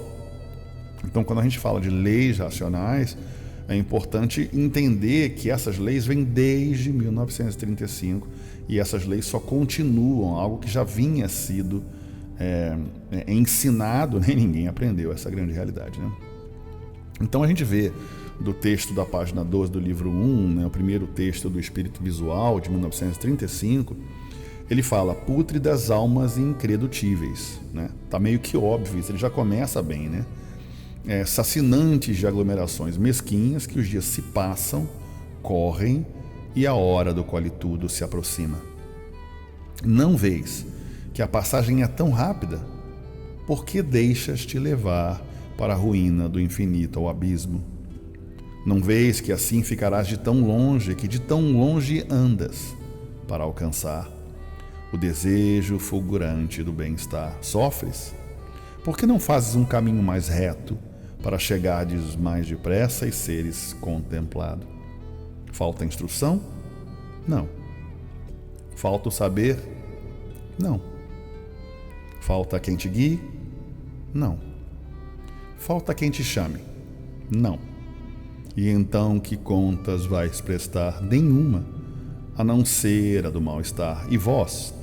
Então, quando a gente fala de leis racionais, é importante entender que essas leis vêm desde 1935 e essas leis só continuam, algo que já vinha sido ensinado, nem ninguém aprendeu essa grande realidade, né? Então a gente vê do texto da página 12 do livro 1, né, o primeiro texto do Espírito Visual, de 1935, ele fala pútridas almas incredutíveis, né? Tá meio que óbvio isso, ele já começa bem, né? Sacinantes de aglomerações mesquinhas que os dias se passam, correm e a hora do colhe-tudo se aproxima. Não vês que a passagem é tão rápida? Por que deixas-te levar para a ruína do infinito ao abismo? Não vês que assim ficarás de tão longe, que de tão longe andas para alcançar o desejo fulgurante do bem-estar? Sofres? Por que não fazes um caminho mais reto para chegares mais depressa e seres contemplado? Falta instrução? Não. Falta o saber? Não. Falta quem te guie? Não. Falta quem te chame? Não. E então que contas vais prestar? Nenhuma, a não ser a do mal-estar. E vós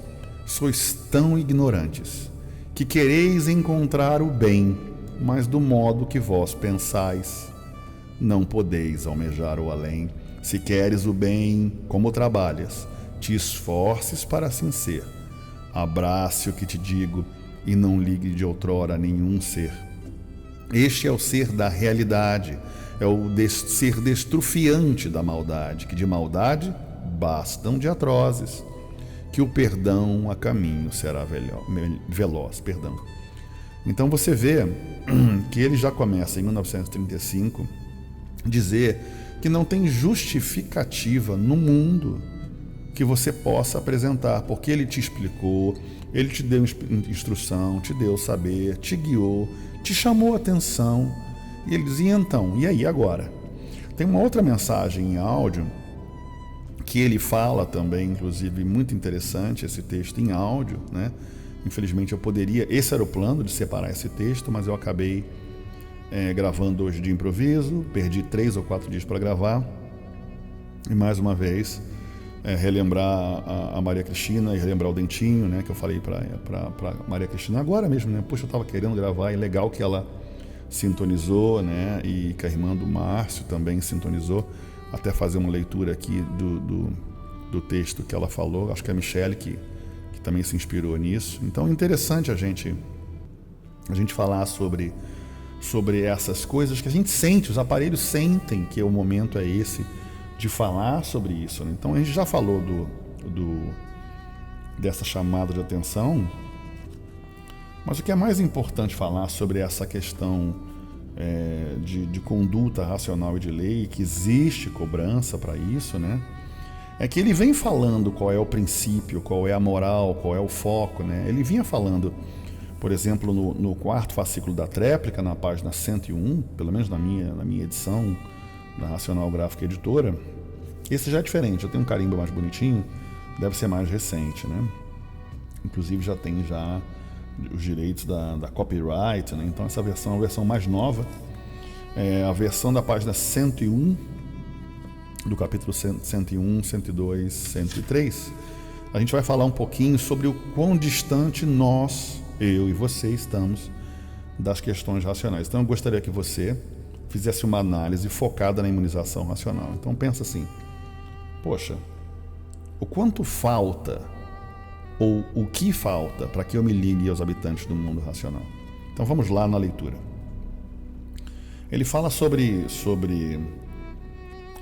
sois tão ignorantes que quereis encontrar o bem, mas do modo que vós pensais. Não podeis almejar o além. Se queres o bem, como trabalhas, te esforces para assim ser. Abrace o que te digo e não ligue de outrora a nenhum ser. Este é o ser da realidade, é o ser destrufiante da maldade, que de maldade bastam de atrozes, que o perdão a caminho será veloz. Então você vê que ele já começa em 1935 dizer que não tem justificativa no mundo que você possa apresentar, porque ele te explicou, ele te deu instrução, te deu saber, te guiou, te chamou a atenção. E ele dizia então, e aí agora? Tem uma outra mensagem em áudio que ele fala também, inclusive muito interessante esse texto em áudio, né? Infelizmente eu poderia, esse era o plano de separar esse texto, mas eu acabei gravando hoje de improviso, perdi 3 ou 4 dias para gravar, e mais uma vez relembrar a Maria Cristina e relembrar o Dentinho, né, que eu falei para Maria Cristina agora mesmo, né? Poxa, eu estava querendo gravar, e legal que ela sintonizou, né? E que a irmã do Márcio também sintonizou, até fazer uma leitura aqui do texto que ela falou. Acho que é a Michele que também se inspirou nisso. Então é interessante a gente falar sobre essas coisas que a gente sente, os aparelhos sentem que o momento é esse de falar sobre isso, né? Então a gente já falou dessa chamada de atenção, mas o que é mais importante falar sobre essa questão de conduta racional e de lei, que existe cobrança para isso, né? É que ele vem falando qual é o princípio, qual é a moral, qual é o foco, né? Ele vinha falando, por exemplo, no 4º fascículo da tréplica, na página 101, pelo menos na minha edição, da Racional Gráfica Editora. Esse já é diferente, já tem um carimbo mais bonitinho, deve ser mais recente, né? Inclusive já tem os direitos da copyright, né? Então essa versão é a versão mais nova, a versão da página 101, do capítulo 101, 102, 103. A gente vai falar um pouquinho sobre o quão distante nós, eu e você, estamos das questões racionais. Então eu gostaria que você fizesse uma análise focada na imunização racional. Então pensa assim, poxa, o quanto falta, ou o que falta para que eu me ligue aos habitantes do mundo racional? Então vamos lá na leitura. Ele fala sobre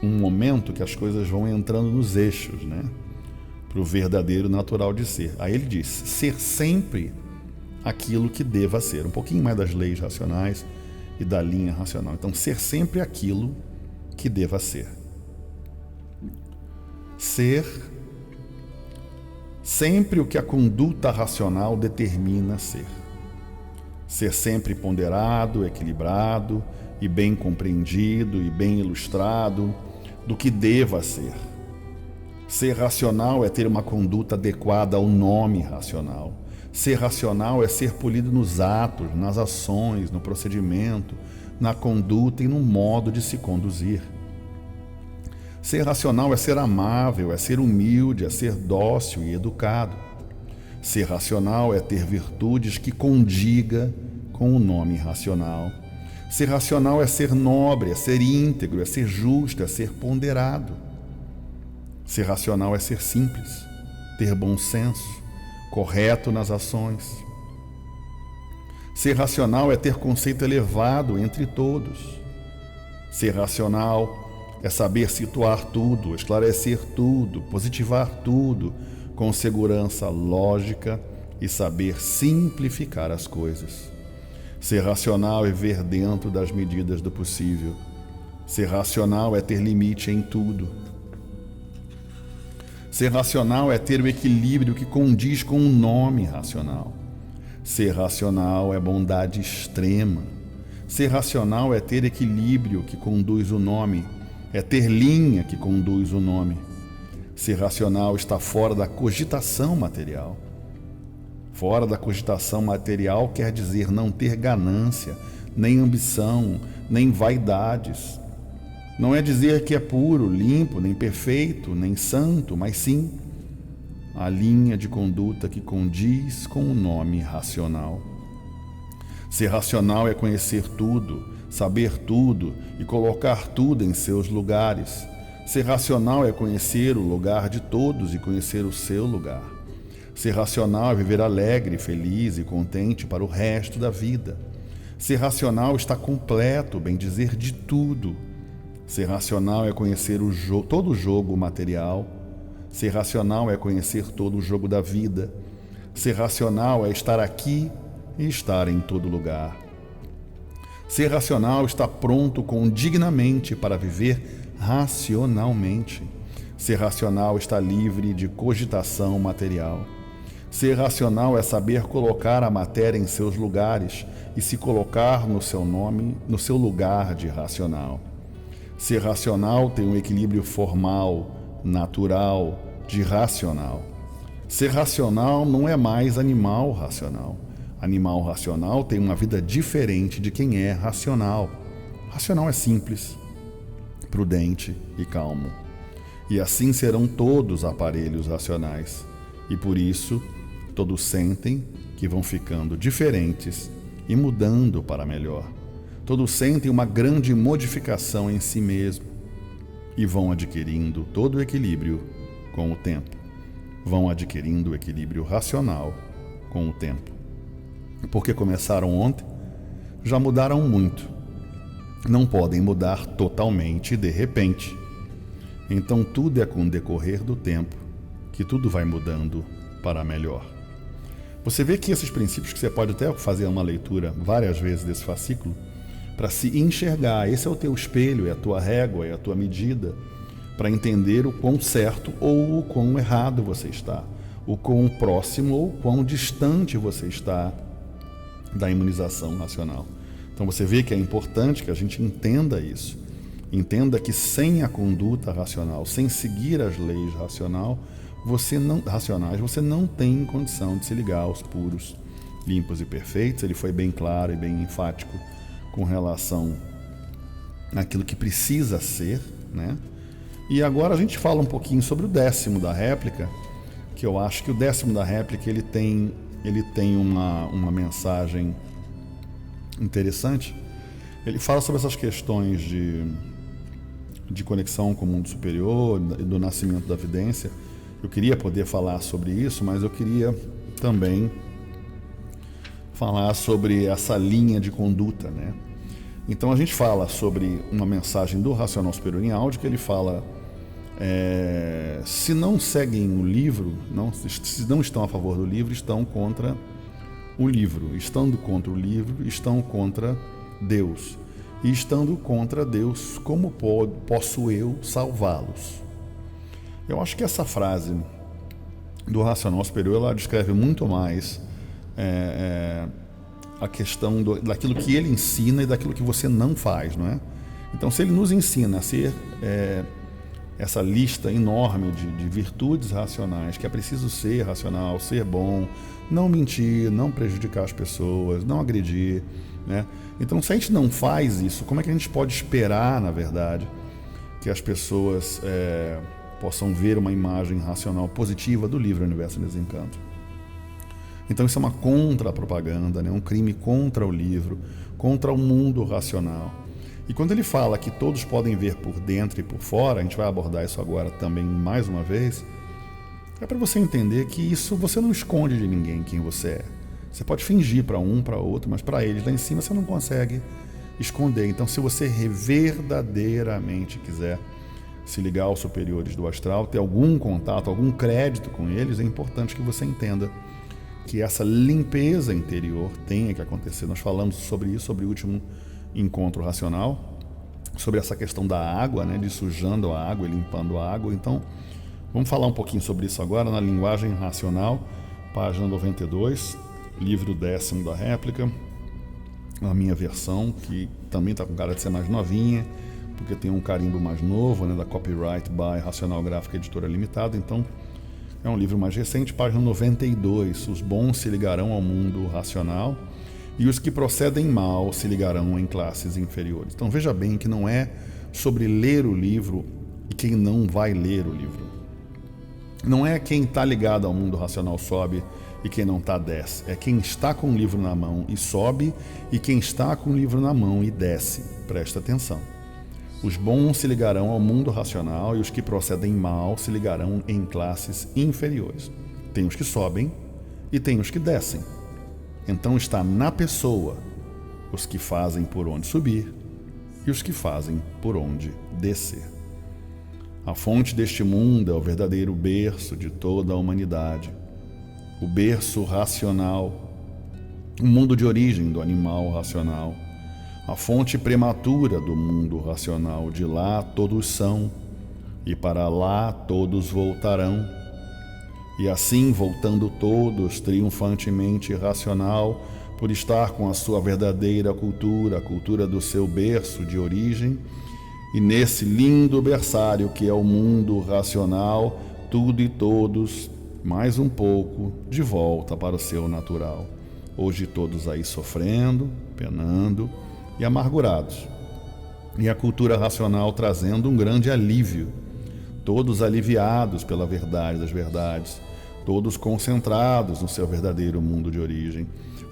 um momento que as coisas vão entrando nos eixos, né? Para o verdadeiro natural de ser. Aí ele diz, ser sempre aquilo que deva ser. Um pouquinho mais das leis racionais e da linha racional. Então, ser sempre aquilo que deva ser. Ser sempre o que a conduta racional determina ser. Ser sempre ponderado, equilibrado e bem compreendido e bem ilustrado do que deva ser. Ser racional é ter uma conduta adequada ao nome racional. Ser racional é ser polido nos atos, nas ações, no procedimento, na conduta e no modo de se conduzir. Ser racional é ser amável, é ser humilde, é ser dócil e educado. Ser racional é ter virtudes que condiga com o nome racional. Ser racional é ser nobre, é ser íntegro, é ser justo, é ser ponderado. Ser racional é ser simples, ter bom senso, correto nas ações. Ser racional é ter conceito elevado entre todos. Ser racional é saber situar tudo, esclarecer tudo, positivar tudo com segurança lógica e saber simplificar as coisas. Ser racional é ver dentro das medidas do possível. Ser racional é ter limite em tudo. Ser racional é ter o equilíbrio que condiz com o nome racional. Ser racional é bondade extrema. Ser racional é ter equilíbrio que conduz o nome, é ter linha que conduz o nome. Ser racional está fora da cogitação material. Fora da cogitação material quer dizer não ter ganância, nem ambição, nem vaidades. Não é dizer que é puro, limpo, nem perfeito, nem santo, mas sim a linha de conduta que condiz com o nome racional. Ser racional é conhecer tudo, saber tudo e colocar tudo em seus lugares. Ser racional é conhecer o lugar de todos e conhecer o seu lugar. Ser racional é viver alegre, feliz e contente para o resto da vida. Ser racional está completo, bem dizer, de tudo. Ser racional é conhecer todo o jogo material. Ser racional é conhecer todo o jogo da vida. Ser racional é estar aqui e estar em todo lugar. Ser racional está pronto dignamente para viver racionalmente. Ser racional está livre de cogitação material. Ser racional é saber colocar a matéria em seus lugares e se colocar no seu nome, no seu lugar de racional. Ser racional tem um equilíbrio formal, natural, de racional. Ser racional não é mais animal racional. Animal racional tem uma vida diferente de quem é racional. Racional é simples, prudente e calmo. E assim serão todos aparelhos racionais. E por isso, todos sentem que vão ficando diferentes e mudando para melhor. Todos sentem uma grande modificação em si mesmo e vão adquirindo todo o equilíbrio com o tempo. Vão adquirindo o equilíbrio racional com o tempo. Porque começaram ontem, já mudaram muito. Não podem mudar totalmente de repente. Então tudo é com o decorrer do tempo que tudo vai mudando para melhor. Você vê que esses princípios, que você pode até fazer uma leitura várias vezes desse fascículo, para se enxergar, esse é o teu espelho, é a tua régua, é a tua medida, para entender o quão certo ou o quão errado você está, o quão próximo ou o quão distante você está da imunização racional. Então você vê que é importante que a gente entenda isso. Entenda que sem a conduta racional, sem seguir as leis racionais, você não tem condição de se ligar aos puros, limpos e perfeitos. Ele foi bem claro e bem enfático com relação àquilo que precisa ser, né? E agora a gente fala um pouquinho sobre o 10º da réplica, que eu acho que o 10º da réplica ele tem uma mensagem interessante. Ele fala sobre essas questões de conexão com o mundo superior, do nascimento da vidência. Eu queria poder falar sobre isso, mas eu queria também falar sobre essa linha de conduta, né? Então a gente fala sobre uma mensagem do Racional Superior em áudio, que ele fala: se não seguem o livro, se não estão a favor do livro, estão contra o livro. Estando contra o livro, estão contra Deus. E estando contra Deus, como posso eu salvá-los? Eu acho que essa frase do Racional Superior, ela descreve muito mais a questão daquilo que ele ensina e daquilo que você não faz, não é? Então, se ele nos ensina a ser essa lista enorme de virtudes racionais, que é preciso ser racional, ser bom, não mentir, não prejudicar as pessoas, não agredir, né? Então, se a gente não faz isso, como é que a gente pode esperar, na verdade, que as pessoas possam ver uma imagem racional positiva do livro Universo em Desencanto? Então isso é uma contra-propaganda, né? Um crime contra o livro, contra o mundo racional. E quando ele fala que todos podem ver por dentro e por fora, a gente vai abordar isso agora também mais uma vez, é para você entender que isso você não esconde de ninguém quem você é. Você pode fingir para um, para outro, mas para eles lá em cima você não consegue esconder. Então, se você verdadeiramente quiser se ligar aos superiores do astral, ter algum contato, algum crédito com eles, é importante que você entenda que essa limpeza interior tenha que acontecer. Nós falamos sobre isso, sobre o último encontro racional, sobre essa questão da água, né, de sujando a água e limpando a água. Então, vamos falar um pouquinho sobre isso agora na Linguagem Racional, página 92, livro 10º da réplica, a minha versão, que também está com cara de ser mais novinha, porque tem um carimbo mais novo, né, da Copyright by Racional Gráfica Editora Limitada. Então, é um livro mais recente, página 92. Os bons se ligarão ao mundo racional e os que procedem mal se ligarão em classes inferiores. Então, veja bem que não é sobre ler o livro e quem não vai ler o livro. Não é quem está ligado ao mundo racional sobe e quem não está desce. É quem está com o livro na mão e sobe e quem está com o livro na mão e desce. Presta atenção. Os bons se ligarão ao mundo racional e os que procedem mal se ligarão em classes inferiores. Tem os que sobem e tem os que descem. Então está na pessoa os que fazem por onde subir e os que fazem por onde descer. A fonte deste mundo é o verdadeiro berço de toda a humanidade. O berço racional, o mundo de origem do animal racional, a fonte prematura do mundo racional. De lá todos são, e para lá todos voltarão. E assim, voltando todos triunfantemente racional, por estar com a sua verdadeira cultura, a cultura do seu berço de origem, e nesse lindo berçário que é o mundo racional, tudo e todos, mais um pouco, de volta para o seu natural. Hoje todos aí sofrendo, penando e amargurados. E a cultura racional trazendo um grande alívio. Todos aliviados pela verdade das verdades. Todos concentrados no seu verdadeiro mundo de origem.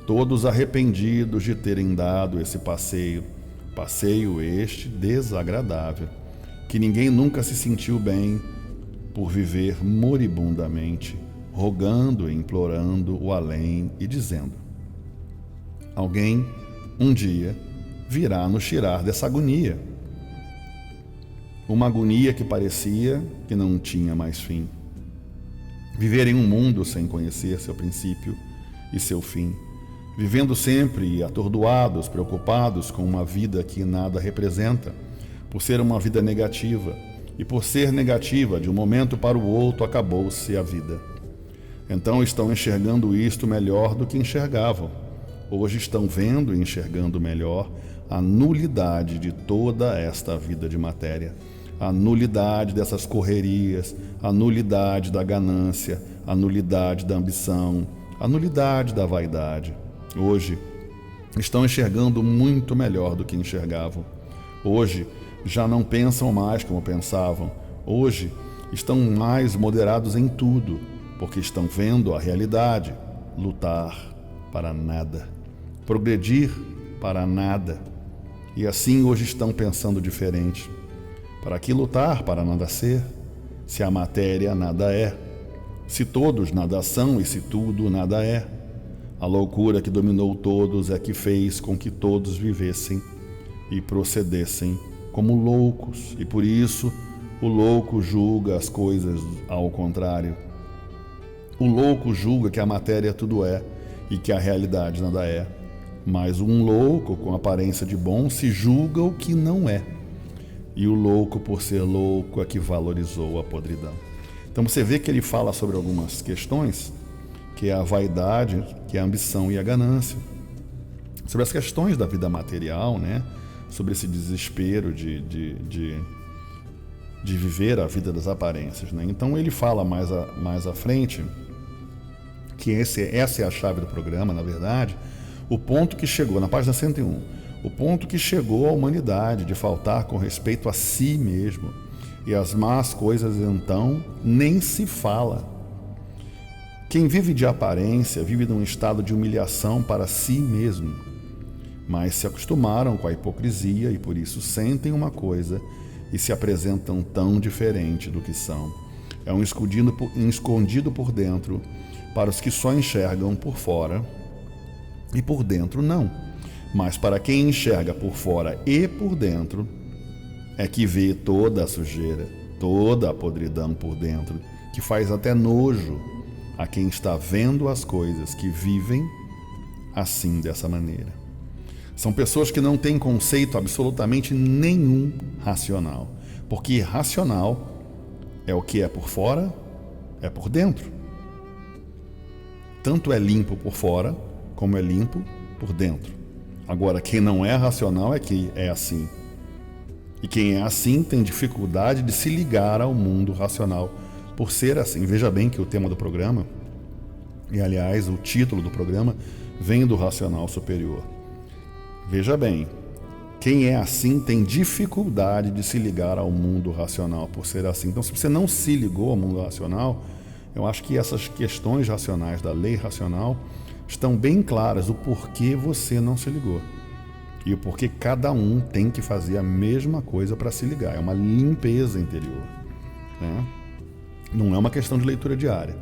Todos arrependidos de terem dado esse passeio. Passeio este desagradável, que ninguém nunca se sentiu bem por viver moribundamente, rogando e implorando o além e dizendo: alguém, um dia, virá nos tirar dessa agonia. Uma agonia que parecia que não tinha mais fim. Viver em um mundo sem conhecer seu princípio e seu fim. Vivendo sempre atordoados, preocupados com uma vida que nada representa, por ser uma vida negativa. E por ser negativa, de um momento para o outro, acabou-se a vida. Então estão enxergando isto melhor do que enxergavam. Hoje estão vendo e enxergando melhor a nulidade de toda esta vida de matéria, a nulidade dessas correrias, a nulidade da ganância, a nulidade da ambição, a nulidade da vaidade. Hoje estão enxergando muito melhor do que enxergavam. Hoje já não pensam mais como pensavam. Hoje estão mais moderados em tudo, porque estão vendo a realidade. Lutar para nada, progredir para nada. E assim hoje estão pensando diferente. Para que lutar para nada ser, se a matéria nada é, se todos nada são e se tudo nada é? A loucura que dominou todos é que fez com que todos vivessem e procedessem como loucos, e por isso o louco julga as coisas ao contrário. O louco julga que a matéria tudo é e que a realidade nada é. Mas um louco com aparência de bom se julga o que não é. E o louco, por ser louco, é que valorizou a podridão. Então você vê que ele fala sobre algumas questões, que é a vaidade, que é a ambição e a ganância. Sobre as questões da vida material, né? Sobre esse desespero de viver a vida das aparências, né? Então ele fala mais à frente que essa é a chave do programa, na verdade, o ponto que chegou, na página 101, o ponto que chegou à humanidade de faltar com respeito a si mesmo. E as más coisas, então, nem se fala. Quem vive de aparência vive num estado de humilhação para si mesmo. mas se acostumaram com a hipocrisia e por isso sentem uma coisa e se apresentam tão diferente do que são. É um escondido por dentro para os que só enxergam por fora e por dentro não. Mas para quem enxerga por fora e por dentro, é que vê toda a sujeira, toda a podridão por dentro, que faz até nojo a quem está vendo as coisas, que vivem assim, dessa maneira. São pessoas que não têm conceito absolutamente nenhum racional, porque racional é o que é por fora, é por dentro. Tanto é limpo por fora, como é limpo por dentro. Agora, quem não é racional é que é assim. E quem é assim tem dificuldade de se ligar ao mundo racional por ser assim. Veja bem que o tema do programa, e aliás o título do programa, vem do racional superior. Veja bem, quem é assim tem dificuldade de se ligar ao mundo racional por ser assim. Então, se você não se ligou ao mundo racional, eu acho que essas questões racionais da lei racional estão bem claras, o porquê você não se ligou. E o porquê cada um tem que fazer a mesma coisa para se ligar. É uma limpeza interior, né? Não é uma questão de leitura diária,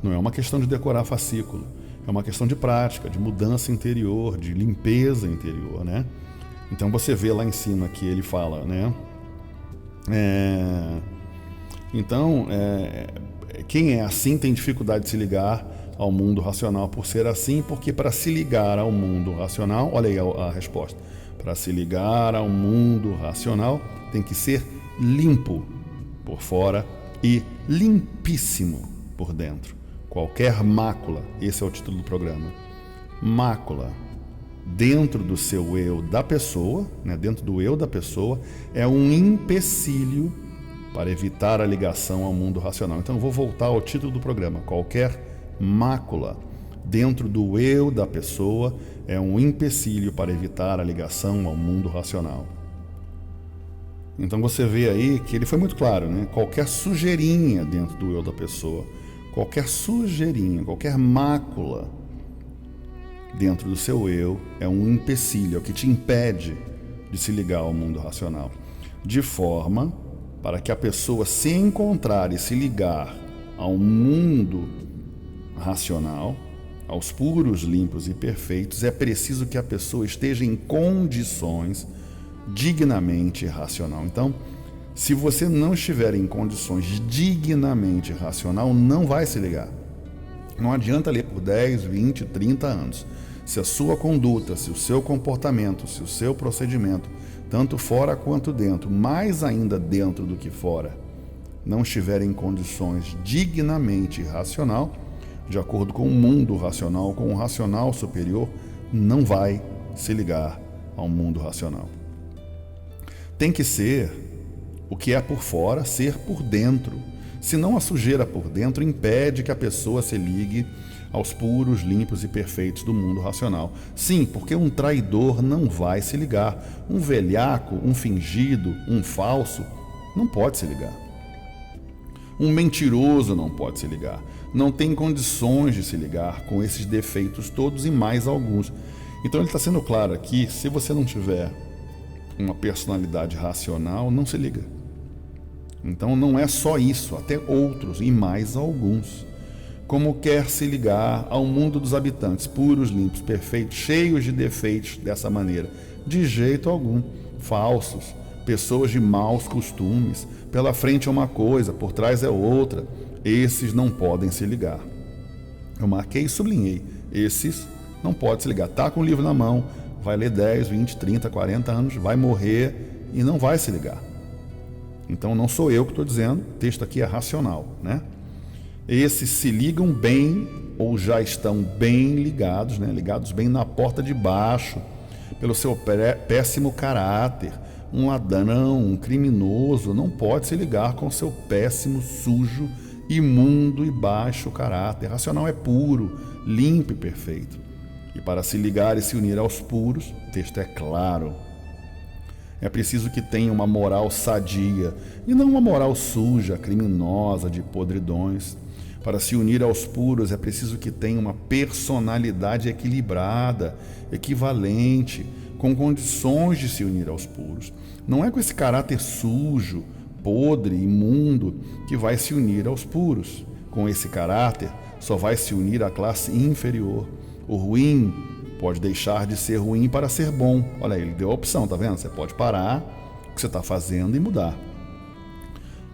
não é uma questão de decorar fascículo, é uma questão de prática, de mudança interior, de limpeza interior, né? Então você vê lá em cima que ele fala, né? Quem é assim tem dificuldade de se ligar ao mundo racional por ser assim, porque para se ligar ao mundo racional, olha aí a resposta, para se ligar ao mundo racional tem que ser limpo por fora e limpíssimo por dentro. Qualquer mácula, esse é o título do programa, mácula dentro do seu eu da pessoa, né, dentro do eu da pessoa, é um empecilho para evitar a ligação ao mundo racional. Então eu vou voltar ao título do programa. Qualquer mácula dentro do eu da pessoa é um empecilho para evitar a ligação ao mundo racional. Então você vê aí que ele foi muito claro, né? Qualquer sujeirinha dentro do eu da pessoa, qualquer sujeirinha, qualquer mácula dentro do seu eu é um empecilho, é o que te impede de se ligar ao mundo racional. De forma para que a pessoa se encontrar e se ligar ao mundo racional, aos puros, limpos e perfeitos, é preciso que a pessoa esteja em condições dignamente racional. Então, se você não estiver em condições dignamente racional, não vai se ligar. Não adianta ler por 10, 20, 30 anos. Se a sua conduta, se o seu comportamento, se o seu procedimento, tanto fora quanto dentro, mais ainda dentro do que fora, não estiver em condições dignamente racional, de acordo com o mundo racional, com o racional superior, não vai se ligar ao mundo racional. Tem que ser o que é por fora, ser por dentro. Senão a sujeira por dentro impede que a pessoa se ligue aos puros, limpos e perfeitos do mundo racional. Sim, porque um traidor não vai se ligar. Um velhaco, um fingido, um falso, não pode se ligar. Um mentiroso não pode se ligar. Não tem condições de se ligar com esses defeitos todos e mais alguns. Então ele está sendo claro aqui, se você não tiver uma personalidade racional, não se liga. Então não é só isso, até outros e mais alguns. Como quer se ligar ao mundo dos habitantes, puros, limpos, perfeitos, cheios de defeitos dessa maneira? De jeito algum. Falsos, pessoas de maus costumes, pela frente é uma coisa, por trás é outra. Esses não podem se ligar. Eu marquei e sublinhei. Esses não podem se ligar. Está com o livro na mão, vai ler 10, 20, 30, 40 anos, vai morrer e não vai se ligar. Então não sou eu que estou dizendo, o texto aqui é racional, né? Esses se ligam bem ou já estão bem ligados, né? Ligados bem na porta de baixo, pelo seu péssimo caráter. Um ladrão, um criminoso não pode se ligar com seu péssimo, sujo, imundo e baixo caráter. Racional é puro, limpo e perfeito. E para se ligar e se unir aos puros, o texto é claro. É preciso que tenha uma moral sadia e não uma moral suja, criminosa, de podridões. Para se unir aos puros é preciso que tenha uma personalidade equilibrada, equivalente, com condições de se unir aos puros. Não é com esse caráter sujo, podre, imundo, que vai se unir aos puros. Com esse caráter, só vai se unir à classe inferior. O ruim pode deixar de ser ruim para ser bom. Olha aí, ele deu a opção, tá vendo? Você pode parar o que você está fazendo e mudar.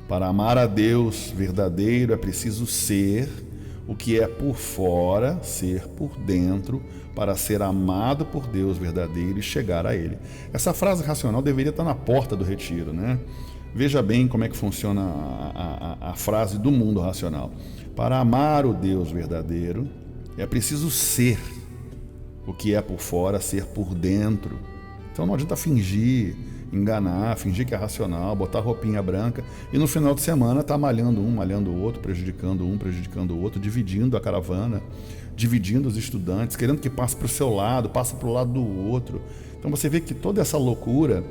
Para amar a Deus verdadeiro é preciso ser o que é por fora, ser por dentro, para ser amado por Deus verdadeiro e chegar a Ele. Essa frase racional deveria estar na porta do retiro, né? Veja bem como é que funciona a frase do mundo racional. Para amar o Deus verdadeiro é preciso ser o que é por fora, ser por dentro. Então não adianta fingir, enganar, fingir que é racional, botar roupinha branca e no final de semana tá malhando um, malhando o outro, prejudicando um, prejudicando o outro, dividindo a caravana, dividindo os estudantes, querendo que passe para o seu lado, passe para o lado do outro. Então você vê que toda essa loucura,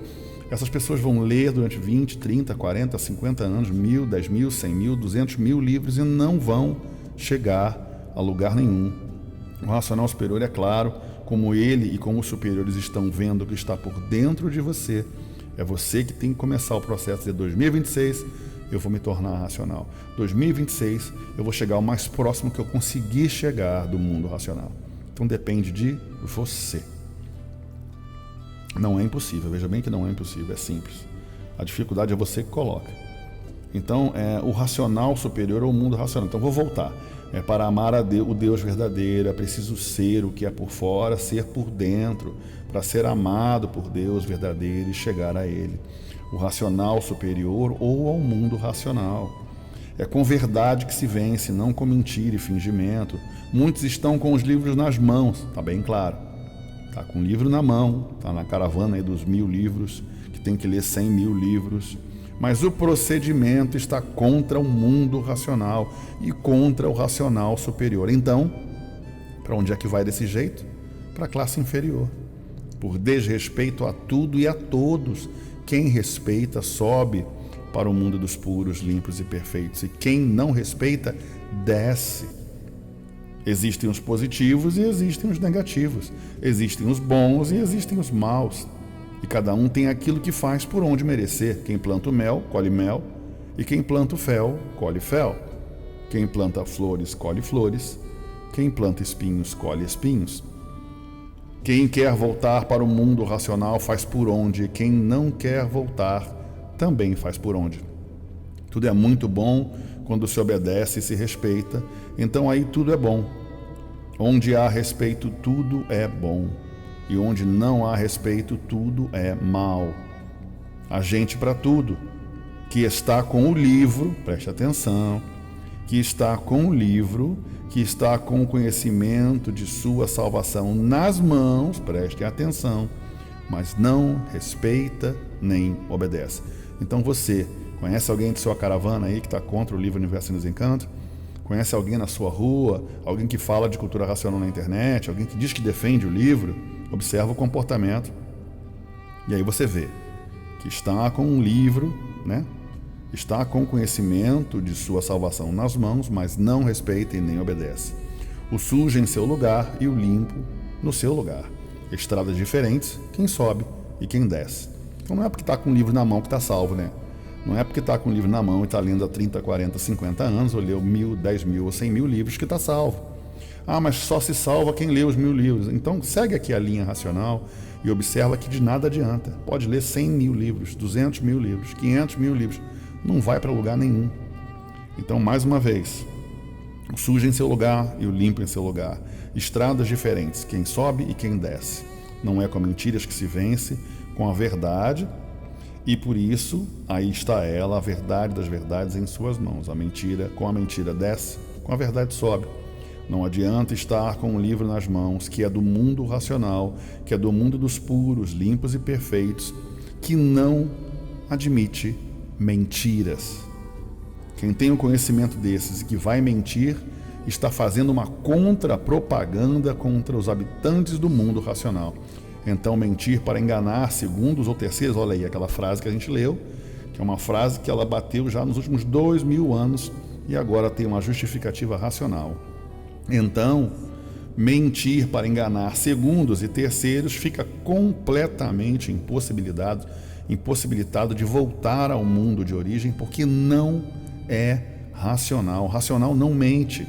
essas pessoas vão ler durante 20, 30, 40, 50 anos, 1.000, 10.000, 100.000, 200.000 livros e não vão chegar a lugar nenhum. O racional superior é claro, como ele e como os superiores estão vendo o que está por dentro de você. É você que tem que começar o processo de 2026, eu vou me tornar racional. 2026, eu vou chegar o mais próximo que eu conseguir chegar do mundo racional. Então depende de você. Não é impossível, veja bem que não é impossível, é simples. A dificuldade é você que coloca. Então, o racional superior ao mundo racional. Então, vou voltar. Para amar a Deus, o Deus verdadeiro, é preciso ser o que é por fora, ser por dentro, para ser amado por Deus verdadeiro e chegar a Ele. O racional superior ou ao mundo racional. É com verdade que se vence, não com mentira e fingimento. Muitos estão com os livros nas mãos, está bem claro. Está com o livro na mão, está na caravana aí dos 1.000 livros, que tem que ler 100.000 livros. Mas o procedimento está contra o mundo racional e contra o racional superior. Então, para onde é que vai desse jeito? Para a classe inferior. Por desrespeito a tudo e a todos. Quem respeita sobe para o mundo dos puros, limpos e perfeitos. E quem não respeita, desce. Existem os positivos e existem os negativos. Existem os bons e existem os maus. E cada um tem aquilo que faz por onde merecer. Quem planta o mel, colhe mel. E quem planta o fel, colhe fel. Quem planta flores, colhe flores. Quem planta espinhos, colhe espinhos. Quem quer voltar para o mundo racional faz por onde. Quem não quer voltar, também faz por onde. Tudo é muito bom quando se obedece e se respeita. Então aí tudo é bom. Onde há respeito, tudo é bom. E onde não há respeito, tudo é mal. Há gente para tudo, que está com o livro, preste atenção, que está com o livro, que está com o conhecimento de sua salvação nas mãos, preste atenção, mas não respeita nem obedece. Então você conhece alguém de sua caravana aí que está contra o livro Universo e Desencanto? Conhece alguém na sua rua, alguém que fala de cultura racional na internet, alguém que diz que defende o livro? Observa o comportamento e aí você vê que está com um livro, né? Está com conhecimento de sua salvação nas mãos, mas não respeita e nem obedece. O sujo em seu lugar e o limpo no seu lugar. Estradas diferentes, quem sobe e quem desce. Então não é porque está com o livro na mão que está salvo, né? Não é porque está com o livro na mão e está lendo há 30, 40, 50 anos, ou leu 1.000, 10.000 ou 100.000 livros que está salvo. Ah, mas só se salva quem lê os 1.000 livros. Então segue aqui a linha racional e observa que de nada adianta. Pode ler 100.000 livros, 200.000 livros, 500.000 livros. Não vai para lugar nenhum. Então, mais uma vez, o sujo em seu lugar e o limpo em seu lugar. Estradas diferentes, quem sobe e quem desce. Não é com mentiras que se vence, com a verdade. E por isso, aí está ela, a verdade das verdades em suas mãos. A mentira, com a mentira desce, com a verdade sobe. Não adianta estar com um livro nas mãos que é do mundo racional, que é do mundo dos puros, limpos e perfeitos, que não admite mentiras. Quem tem o conhecimento desses e que vai mentir, está fazendo uma contra-propaganda contra os habitantes do mundo racional. Então, mentir para enganar segundos ou terceiros, olha aí aquela frase que a gente leu, que é uma frase que ela bateu já nos últimos 2.000 anos e agora tem uma justificativa racional. Então, mentir para enganar segundos e terceiros, fica completamente impossibilitado de voltar ao mundo de origem, porque não é racional. Racional não mente.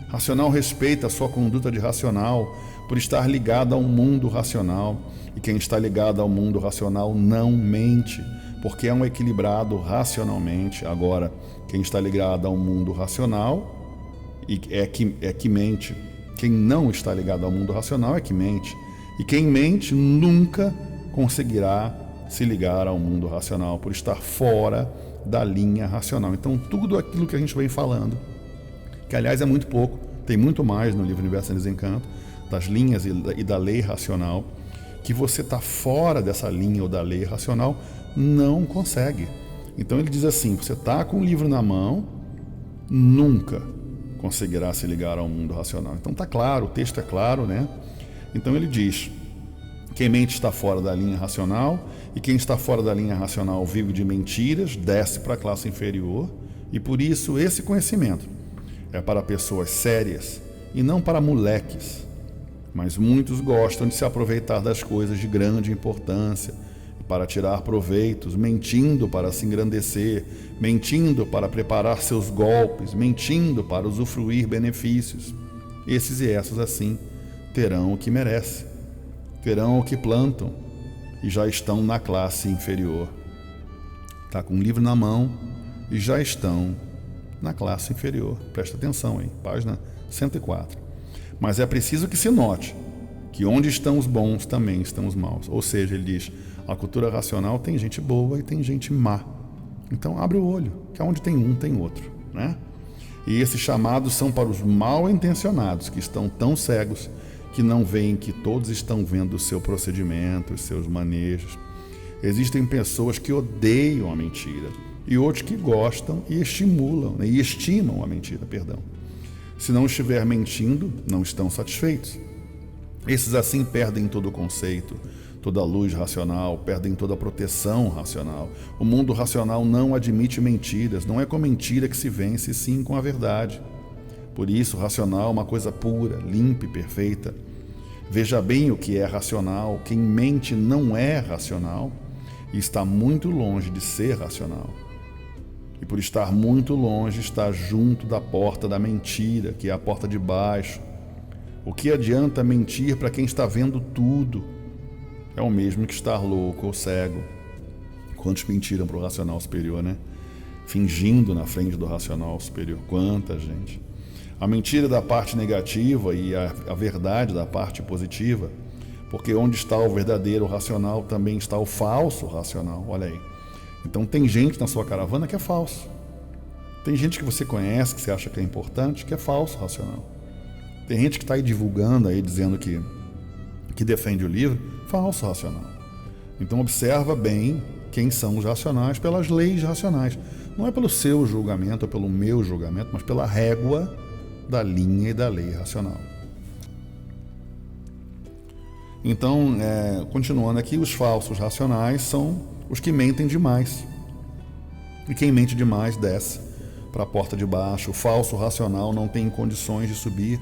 Racional respeita a sua conduta de racional por estar ligado ao mundo racional. E quem está ligado ao mundo racional não mente, porque é um equilibrado racionalmente. Agora, quem está ligado ao mundo racional é que mente. Quem não está ligado ao mundo racional é que mente. E quem mente nunca conseguirá se ligar ao mundo racional, por estar fora da linha racional. Então, tudo aquilo que a gente vem falando, que aliás é muito pouco, tem muito mais no livro Universo em Desencanto, das linhas e da lei racional, que você está fora dessa linha ou da lei racional, não consegue. Então ele diz assim, você está com o livro na mão, nunca conseguirá se ligar ao mundo racional. Então está claro, o texto é claro, né? Então ele diz, quem mente está fora da linha racional, e quem está fora da linha racional vive de mentiras, desce para a classe inferior, e por isso esse conhecimento é para pessoas sérias e não para moleques. Mas muitos gostam de se aproveitar das coisas de grande importância para tirar proveitos, mentindo para se engrandecer, mentindo para preparar seus golpes, mentindo para usufruir benefícios. Esses e essas assim terão o que merecem, terão o que plantam e já estão na classe inferior. Está com um livro na mão e já estão na classe inferior. Presta atenção, hein? Página 104. Mas é preciso que se note que onde estão os bons também estão os maus. Ou seja, ele diz, a cultura racional tem gente boa e tem gente má. Então abre o olho, que onde tem um tem outro, né? E esses chamados são para os mal intencionados, que estão tão cegos que não veem que todos estão vendo o seu procedimento, os seus manejos. Existem pessoas que odeiam a mentira e outros que gostam e estimulam, né, e estimam a mentira, perdão. Se não estiver mentindo, não estão satisfeitos. Esses assim perdem todo o conceito, toda a luz racional, perdem toda a proteção racional. O mundo racional não admite mentiras, não é com mentira que se vence, sim com a verdade. Por isso, racional é uma coisa pura, limpa e perfeita. Veja bem o que é racional. Quem mente não é racional e está muito longe de ser racional. E por estar muito longe, está junto da porta da mentira, que é a porta de baixo. O que adianta mentir para quem está vendo tudo? É o mesmo que estar louco ou cego. Quantos mentiram para o racional superior, né? Fingindo na frente do racional superior. Quanta gente. A mentira da parte negativa e a verdade da parte positiva. Porque onde está o verdadeiro racional, também está o falso racional. Olha aí. Então tem gente na sua caravana que é falso. Tem gente que você conhece, que você acha que é importante, que é falso racional. Tem gente que está aí divulgando, aí, dizendo que defende o livro, falso racional. Então observa bem quem são os racionais pelas leis racionais. Não é pelo seu julgamento ou pelo meu julgamento, mas pela régua da linha e da lei racional. Então, continuando aqui, os falsos racionais são os que mentem demais. E quem mente demais desce para a porta de baixo. O falso racional não tem condições de subir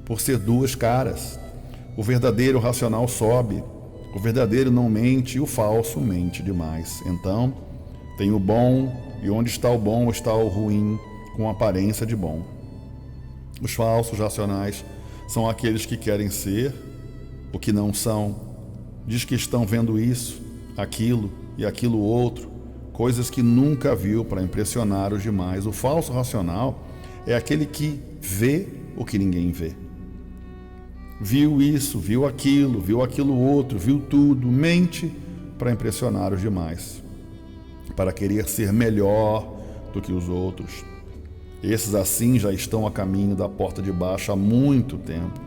por ser duas caras. O verdadeiro racional sobe. O verdadeiro não mente e o falso mente demais. Então, tem o bom, e onde está o bom está o ruim, com aparência de bom. Os falsos racionais são aqueles que querem ser o que não são. Diz que estão vendo isso, aquilo e aquilo outro, coisas que nunca viu para impressionar os demais. O falso racional é aquele que vê o que ninguém vê. Viu isso, viu aquilo outro, viu tudo, mente para impressionar os demais, para querer ser melhor do que os outros. Esses assim já estão a caminho da porta de baixo há muito tempo,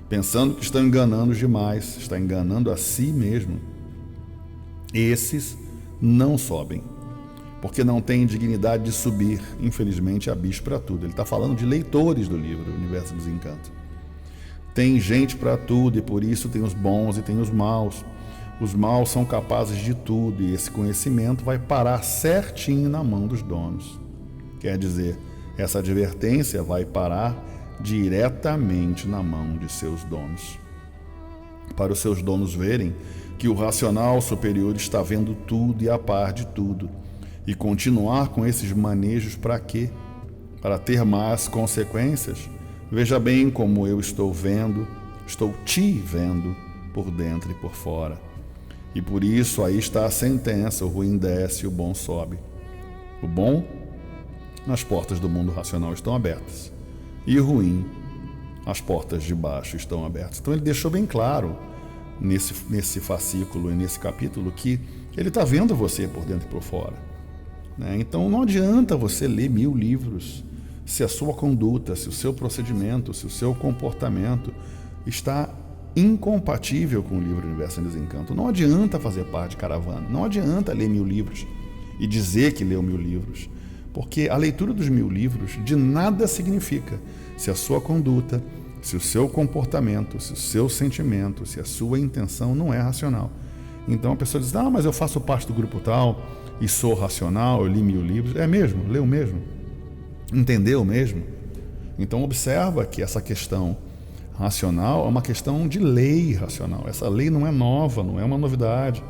pensando que estão enganando os demais, está enganando a si mesmo. Esses não sobem, porque não têm dignidade de subir. Infelizmente, há bicho para tudo. Ele está falando de leitores do livro Universo do Desencanto. Tem gente para tudo e por isso tem os bons e tem os maus. Os maus são capazes de tudo e esse conhecimento vai parar certinho na mão dos donos. Quer dizer, essa advertência vai parar diretamente na mão de seus donos. Para os seus donos verem que o racional superior está vendo tudo e a par de tudo. E continuar com esses manejos para quê? Para ter más consequências? Veja bem como eu estou te vendo por dentro e por fora. E por isso aí está a sentença: o ruim desce e o bom sobe. O bom, as portas do mundo racional estão abertas. E o ruim, as portas de baixo estão abertas. Então ele deixou bem claro nesse fascículo e nesse capítulo que ele está vendo você por dentro e por fora, né? Então não adianta você ler 1000 livros se a sua conduta, se o seu procedimento, se o seu comportamento está incompatível com o livro Universo em Desencanto. Não adianta fazer parte de caravana, não adianta ler 1000 livros e dizer que leu 1000 livros, porque a leitura dos 1000 livros de nada significa se a sua conduta, se o seu comportamento, se o seu sentimento, se a sua intenção não é racional. Então a pessoa diz: mas eu faço parte do grupo tal e sou racional, eu li 1000 livros. É mesmo? Leu mesmo? Entendeu mesmo? Então observa que essa questão racional é uma questão de lei racional. Essa lei não é nova, não é uma novidade.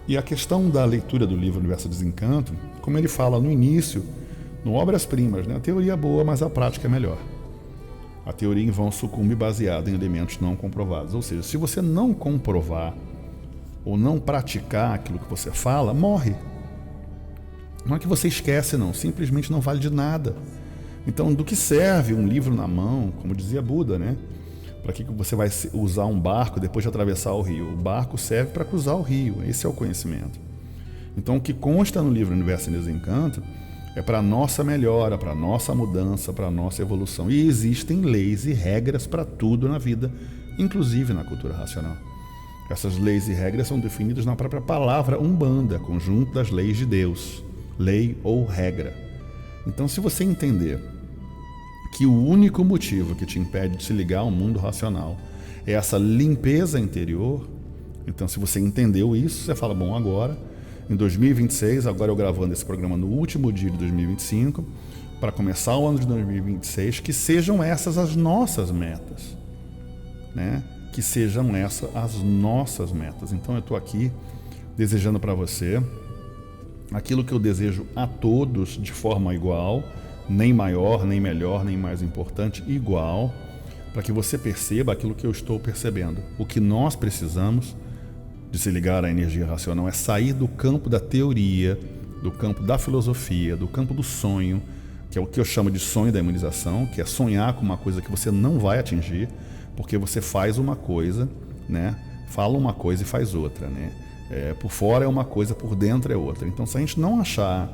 E a questão da leitura do livro Universo de Desencanto, como ele fala no início, no Obras Primas, né? A teoria é boa, mas a prática é melhor. A teoria em vão sucumbe baseada em elementos não comprovados. Ou seja, se você não comprovar ou não praticar aquilo que você fala, morre. Não é que você esquece, não. Simplesmente não vale de nada. Então, do que serve um livro na mão, como dizia Buda, né? Para que você vai usar um barco depois de atravessar o rio? O barco serve para cruzar o rio. Esse é o conhecimento. Então, o que consta no livro Universo em Desencanto é para a nossa melhora, para a nossa mudança, para a nossa evolução. E existem leis e regras para tudo na vida, inclusive na cultura racional. Essas leis e regras são definidas na própria palavra Umbanda, conjunto das leis de Deus, lei ou regra. Então, se você entender que o único motivo que te impede de se ligar ao mundo racional é essa limpeza interior, então se você entendeu isso, você fala: bom, agora, em 2026, agora eu gravando esse programa no último dia de 2025, para começar o ano de 2026, que sejam essas as nossas metas, né? Que sejam essas as nossas metas. Então eu estou aqui desejando para você aquilo que eu desejo a todos de forma igual, nem maior, nem melhor, nem mais importante, igual, para que você perceba aquilo que eu estou percebendo. O que nós precisamos de se ligar à energia racional é sair do campo da teoria, do campo da filosofia, do campo do sonho, que é o que eu chamo de sonho da imunização, que é sonhar com uma coisa que você não vai atingir, porque você faz uma coisa, né? Fala uma coisa e faz outra, né? Por fora é uma coisa, por dentro é outra. Então, se a gente não achar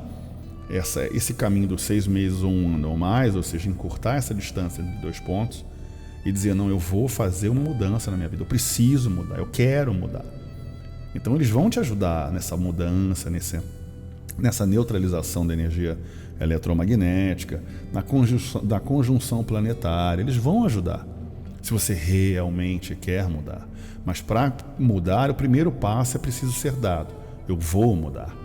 esse caminho dos 6 meses ou 1 ano ou mais, ou seja, encurtar essa distância entre 2 pontos e dizer: não, eu vou fazer uma mudança na minha vida, eu preciso mudar, eu quero mudar. Então eles vão te ajudar nessa mudança, nessa neutralização da energia eletromagnética, na conjunção planetária. Eles vão ajudar, se você realmente quer mudar. Mas para mudar, o primeiro passo é preciso ser dado: eu vou mudar.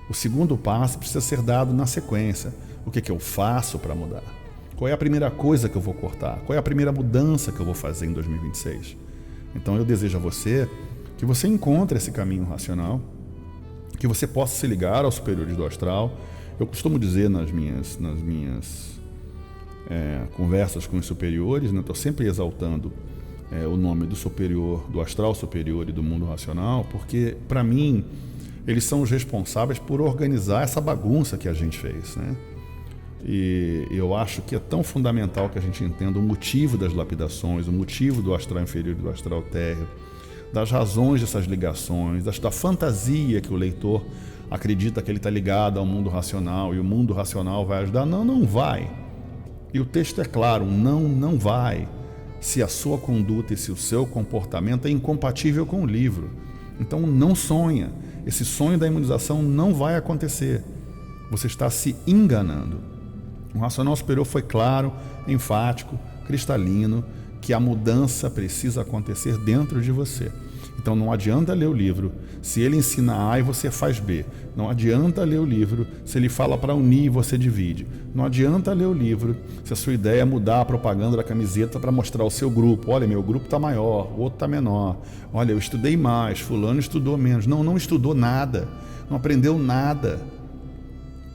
O segundo passo precisa ser dado na sequência: o que eu faço para mudar? Qual é a primeira coisa que eu vou cortar? Qual é a primeira mudança que eu vou fazer em 2026? Então eu desejo a você que você encontre esse caminho racional, que você possa se ligar aos superiores do astral. Eu costumo dizer nas minhas conversas com os superiores, né? Estou sempre exaltando o nome do superior, do astral superior e do mundo racional, porque, para mim, eles são os responsáveis por organizar essa bagunça que a gente fez, né? E eu acho que é tão fundamental que a gente entenda o motivo das lapidações, o motivo do astral inferior e do astral térreo, das razões dessas ligações, da fantasia que o leitor acredita que ele está ligado ao mundo racional e o mundo racional vai ajudar. Não, não vai. E o texto é claro: não vai, se a sua conduta e se o seu comportamento é incompatível com o livro. Então não sonha. Esse sonho da imunização não vai acontecer. Você está se enganando. O racional superior foi claro, enfático, cristalino, que a mudança precisa acontecer dentro de você. Então não adianta ler o livro se ele ensina A e você faz B. Não adianta ler o livro se ele fala para unir e você divide. Não adianta ler o livro se a sua ideia é mudar a propaganda da camiseta para mostrar o seu grupo. Olha, meu grupo está maior, o outro está menor. Olha, eu estudei mais, fulano estudou menos. Não estudou nada, não aprendeu nada.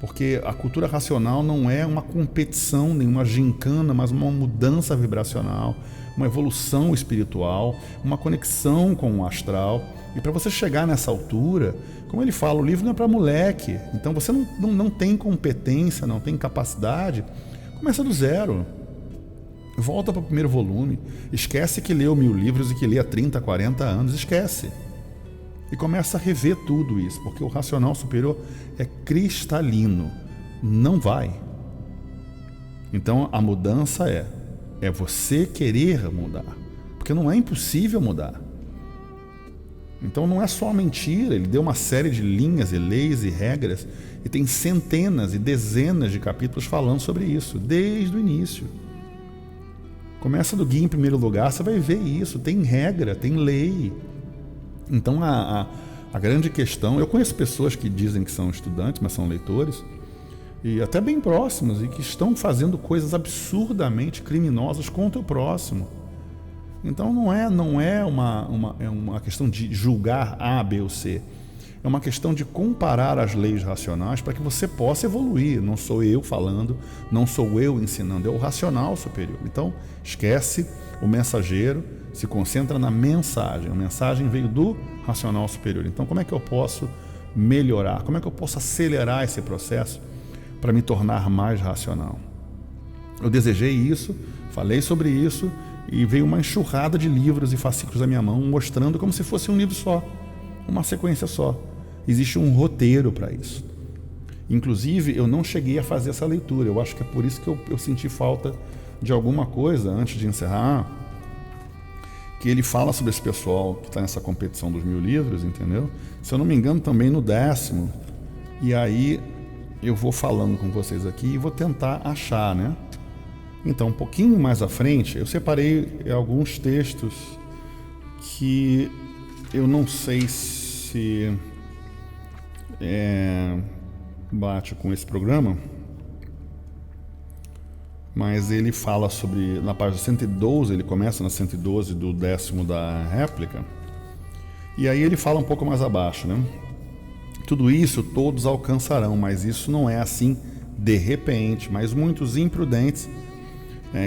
Porque a cultura racional não é uma competição, nenhuma gincana, mas uma mudança vibracional, uma evolução espiritual, uma conexão com o astral. E para você chegar nessa altura, como ele fala, o livro não é para moleque. Então você não tem competência, não tem capacidade, começa do zero. Volta para o primeiro volume. Esquece que leu 1000 livros e que lê há 30, 40 anos. Esquece. E começa a rever tudo isso, porque o racional superior é cristalino, não vai. Então a mudança é você querer mudar, porque não é impossível mudar. Então não é só mentira, ele deu uma série de linhas e leis e regras, e tem centenas e dezenas de capítulos falando sobre isso, desde o início. Começa do guia em primeiro lugar, você vai ver isso, tem regra, tem lei. Então a grande questão, eu conheço pessoas que dizem que são estudantes, mas são leitores, e até bem próximos, e que estão fazendo coisas absurdamente criminosas contra o próximo. Então não é uma questão de julgar A, B ou C, é uma questão de comparar as leis racionais para que você possa evoluir. Não sou eu falando, não sou eu ensinando, é o racional superior. Então esquece o mensageiro, se concentra na mensagem. A mensagem veio do racional superior. Então, como é que eu posso melhorar? Como é que eu posso acelerar esse processo para me tornar mais racional? Eu desejei isso, falei sobre isso e veio uma enxurrada de livros e fascículos na minha mão mostrando como se fosse um livro só, uma sequência só. Existe um roteiro para isso. Inclusive, eu não cheguei a fazer essa leitura. Eu acho que é por isso que eu senti falta de alguma coisa antes de encerrar, que ele fala sobre esse pessoal que está nessa competição dos 1000 livros, entendeu? Se eu não me engano, também no 10º. E aí eu vou falando com vocês aqui e vou tentar achar, né? Então, um pouquinho mais à frente, eu separei alguns textos que eu não sei se bate com esse programa, mas ele fala sobre, na página 112, ele começa na 112 do 10º da réplica, e aí ele fala um pouco mais abaixo, né? Tudo isso todos alcançarão, mas isso não é assim de repente, mas muitos imprudentes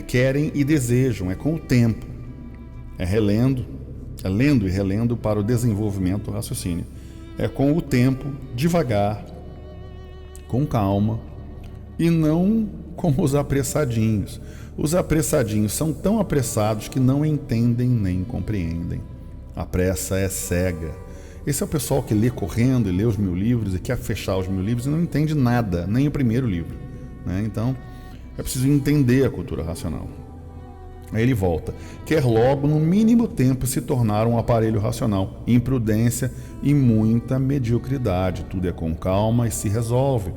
querem e desejam, é com o tempo, lendo e relendo para o desenvolvimento do raciocínio, é com o tempo, devagar, com calma, e não como os apressadinhos. Os apressadinhos são tão apressados que não entendem nem compreendem. A pressa é cega. Esse é o pessoal que lê correndo e lê os 1000 livros e quer fechar os 1000 livros e não entende nada, nem o primeiro livro, né? Então, é preciso entender a cultura racional. Aí ele volta. Quer logo, no mínimo tempo, se tornar um aparelho racional. Imprudência e muita mediocridade. Tudo é com calma e se resolve.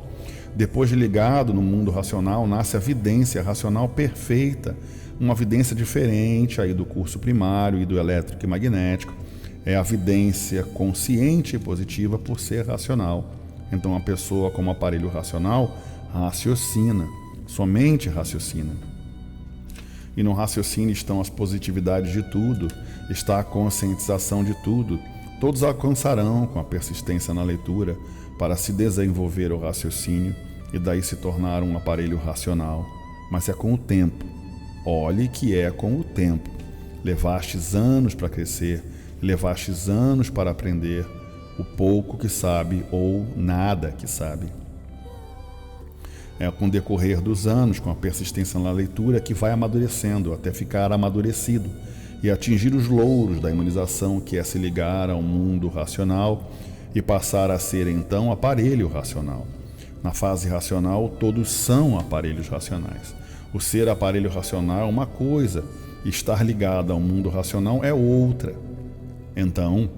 Depois de ligado no mundo racional, nasce a vidência racional perfeita. Uma vidência diferente aí do curso primário e do elétrico e magnético. É a vidência consciente e positiva por ser racional. Então a pessoa como aparelho racional raciocina, somente raciocina. E no raciocínio estão as positividades de tudo, está a conscientização de tudo. Todos alcançarão com a persistência na leitura para se desenvolver o raciocínio e daí se tornar um aparelho racional. Mas é com o tempo. Olhe que é com o tempo. Levastes anos para crescer, levastes anos para aprender o pouco que sabe ou nada que sabe. É com o decorrer dos anos, com a persistência na leitura, que vai amadurecendo até ficar amadurecido e atingir os louros da imunização, que é se ligar ao mundo racional e passar a ser então aparelho racional. Na fase racional, todos são aparelhos racionais. O ser aparelho racional é uma coisa, estar ligado ao mundo racional é outra. Então,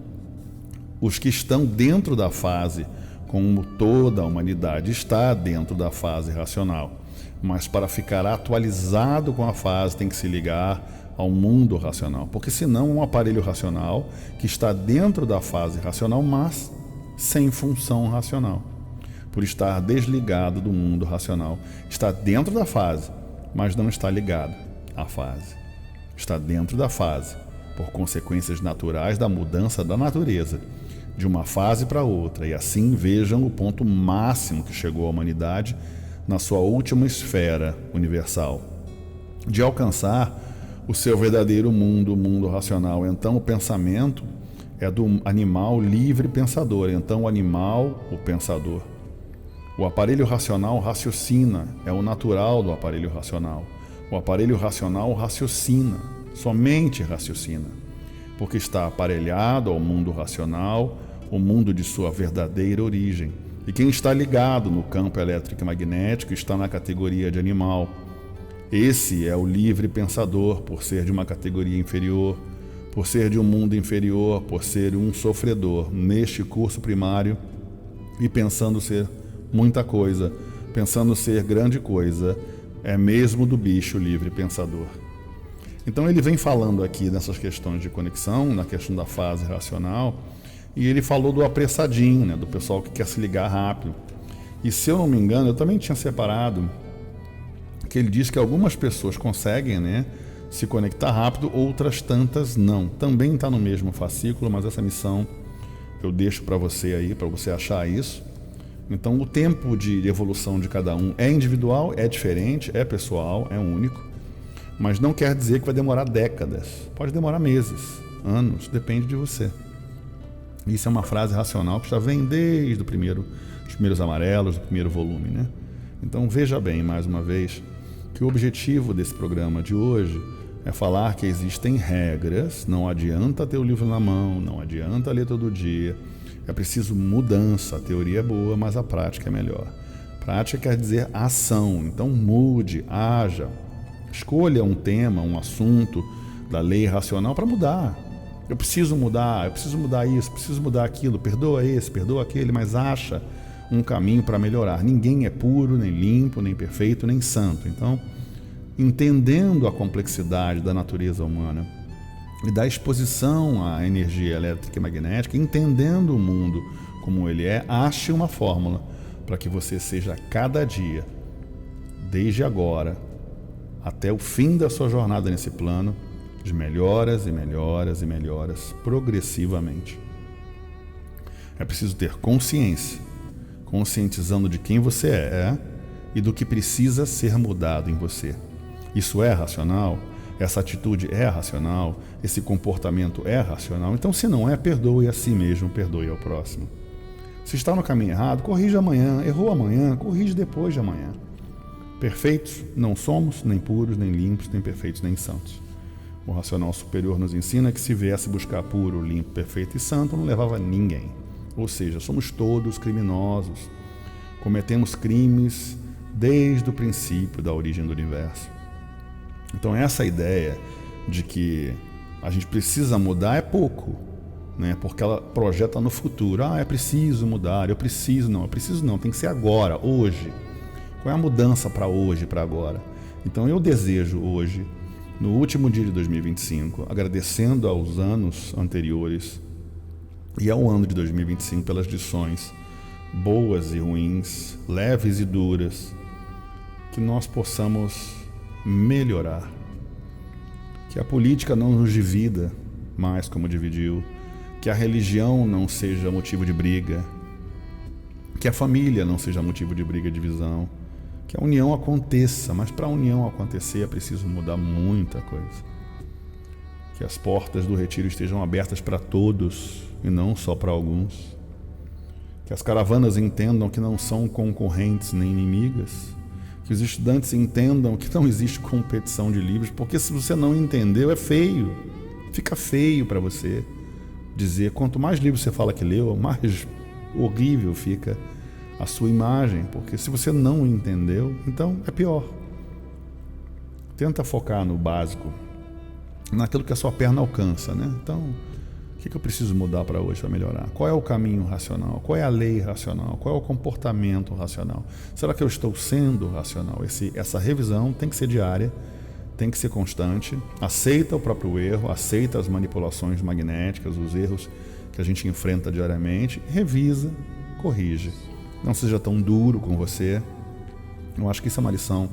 os que estão dentro da fase, como toda a humanidade está dentro da fase racional, mas para ficar atualizado com a fase tem que se ligar ao mundo racional, porque senão um aparelho racional que está dentro da fase racional, mas sem função racional, por estar desligado do mundo racional. Está dentro da fase, mas não está ligado à fase. Está dentro da fase, por consequências naturais da mudança da natureza, de uma fase para outra. E assim vejam o ponto máximo que chegou a humanidade na sua última esfera universal, de alcançar o seu verdadeiro mundo, o mundo racional. Então o pensamento é do animal livre pensador. Então o animal, o pensador. O aparelho racional raciocina, é o natural do aparelho racional. O aparelho racional raciocina, somente raciocina, porque está aparelhado ao mundo racional, o mundo de sua verdadeira origem. E quem está ligado no campo elétrico e magnético está na categoria de animal. Esse é o livre pensador, por ser de uma categoria inferior, por ser de um mundo inferior, por ser um sofredor neste curso primário e pensando ser muita coisa, pensando ser grande coisa, é mesmo do bicho livre pensador. Então ele vem falando aqui nessas questões de conexão, na questão da fase racional, e ele falou do apressadinho, né, do pessoal que quer se ligar rápido. E se eu não me engano, eu também tinha separado que ele diz que algumas pessoas conseguem, né, se conectar rápido, outras tantas não. Também está no mesmo fascículo, mas essa missão eu deixo para você aí, para você achar isso. Então o tempo de evolução de cada um é individual, é diferente, é pessoal, é único, mas não quer dizer que vai demorar décadas. Pode demorar meses, anos, depende de você. Isso é uma frase racional que já vem desde os primeiros amarelos, do primeiro volume, né? Então veja bem, mais uma vez, que o objetivo desse programa de hoje é falar que existem regras, não adianta ter o livro na mão, não adianta ler todo dia, é preciso mudança. A teoria é boa, mas a prática é melhor. Prática quer dizer ação, então mude, haja, escolha um tema, um assunto da lei racional para mudar. Eu preciso mudar isso, preciso mudar aquilo, perdoa esse, perdoa aquele, mas acha um caminho para melhorar. Ninguém é puro, nem limpo, nem perfeito, nem santo. Então, entendendo a complexidade da natureza humana e da exposição à energia elétrica e magnética, entendendo o mundo como ele é, ache uma fórmula para que você seja cada dia, desde agora até o fim da sua jornada nesse plano, de melhoras e melhoras e melhoras progressivamente. É preciso ter consciência, conscientizando de quem você é e do que precisa ser mudado em você. Isso é racional? Essa atitude é racional? Esse comportamento é racional? Então, se não é, perdoe a si mesmo, perdoe ao próximo. Se está no caminho errado, corrija amanhã. Errou amanhã, corrige depois de amanhã. Perfeitos não somos, nem puros, nem limpos, nem perfeitos, nem santos. O racional superior nos ensina que se viesse buscar puro, limpo, perfeito e santo, não levava ninguém. Ou seja, somos todos criminosos. Cometemos crimes desde o princípio da origem do universo. Então essa ideia de que a gente precisa mudar é pouco, né? Porque ela projeta no futuro. É preciso mudar, eu preciso não, tem que ser agora, hoje. Qual é a mudança para hoje, para agora? Então eu desejo hoje, no último dia de 2025, agradecendo aos anos anteriores e ao ano de 2025 pelas lições boas e ruins, leves e duras, que nós possamos melhorar. Que a política não nos divida mais como dividiu, que a religião não seja motivo de briga, que a família não seja motivo de briga e divisão, que a união aconteça, mas para a união acontecer é preciso mudar muita coisa. Que as portas do retiro estejam abertas para todos e não só para alguns. Que as caravanas entendam que não são concorrentes nem inimigas. Que os estudantes entendam que não existe competição de livros, porque se você não entendeu, é feio. Fica feio para você dizer, quanto mais livros você fala que leu, mais horrível fica a sua imagem, porque se você não entendeu, então é pior. Tenta focar no básico, naquilo que a sua perna alcança, né? Então, o que eu preciso mudar para hoje para melhorar? Qual é o caminho racional? Qual é a lei racional? Qual é o comportamento racional? Será que eu estou sendo racional? Essa revisão tem que ser diária, tem que ser constante, aceita o próprio erro, aceita as manipulações magnéticas, os erros que a gente enfrenta diariamente, revisa, corrige. Não seja tão duro com você. Eu acho que isso é uma lição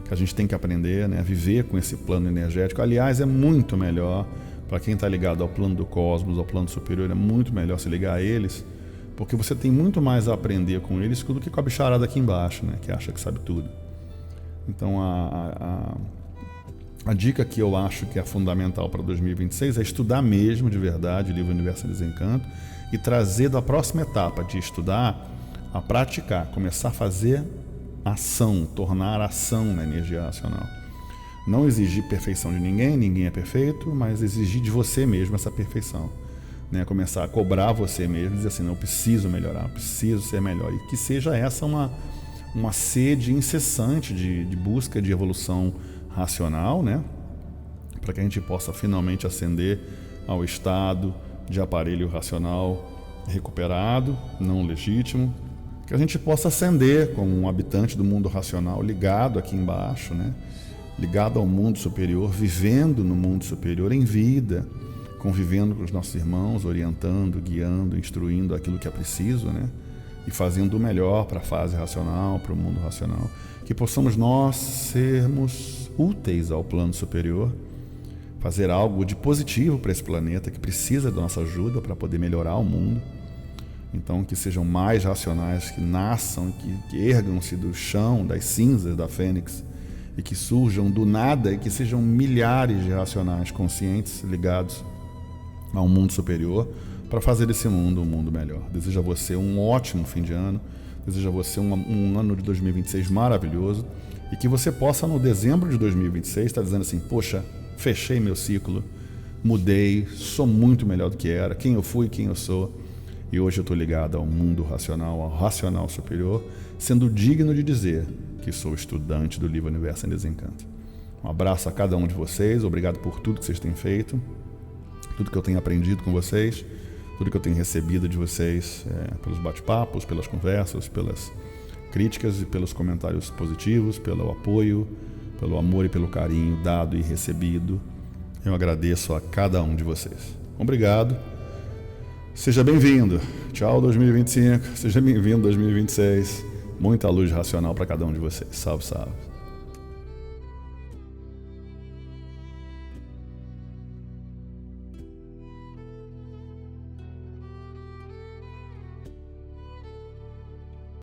que a gente tem que aprender, né? A viver com esse plano energético. Aliás, é muito melhor, para quem está ligado ao plano do cosmos, ao plano superior, é muito melhor se ligar a eles, porque você tem muito mais a aprender com eles do que com a bicharada aqui embaixo, né? Que acha que sabe tudo. Então, a dica que eu acho que é fundamental para 2026 é estudar mesmo, de verdade, o livro Universo em Desencanto e trazer da próxima etapa de estudar a praticar, começar a fazer ação, tornar ação na energia racional. Não exigir perfeição de ninguém, ninguém é perfeito, mas exigir de você mesmo essa perfeição. Né? Começar a cobrar você mesmo, dizer assim, não, eu preciso melhorar, eu preciso ser melhor. E que seja essa uma sede incessante de busca de evolução racional, né? Para que a gente possa finalmente ascender ao estado de aparelho racional recuperado, não legítimo, que a gente possa ascender como um habitante do mundo racional ligado aqui embaixo, né? Ligado ao mundo superior, vivendo no mundo superior em vida, convivendo com os nossos irmãos, orientando, guiando, instruindo aquilo que é preciso, né? E fazendo o melhor para a fase racional, para o mundo racional. Que possamos nós sermos úteis ao plano superior, fazer algo de positivo para esse planeta que precisa da nossa ajuda para poder melhorar o mundo. Então, que sejam mais racionais, que nasçam, que ergam-se do chão, das cinzas da fênix, e que surjam do nada, e que sejam milhares de racionais conscientes ligados ao mundo superior para fazer desse mundo um mundo melhor. Desejo a você um ótimo fim de ano, desejo a você um ano de 2026 maravilhoso, e que você possa, no dezembro de 2026, estar dizendo assim, poxa, fechei meu ciclo, mudei, sou muito melhor do que era, quem eu fui, quem eu sou, e hoje eu estou ligado ao mundo racional, ao racional superior, sendo digno de dizer que sou estudante do livro Universo em Desencanto. Um abraço a cada um de vocês, obrigado por tudo que vocês têm feito, tudo que eu tenho aprendido com vocês, tudo que eu tenho recebido de vocês, pelos bate-papos, pelas conversas, pelas críticas e pelos comentários positivos, pelo apoio, pelo amor e pelo carinho dado e recebido. Eu agradeço a cada um de vocês. Obrigado. Seja bem-vindo. Tchau 2025. Seja bem-vindo 2026. Muita luz racional para cada um de vocês. Salve, salve.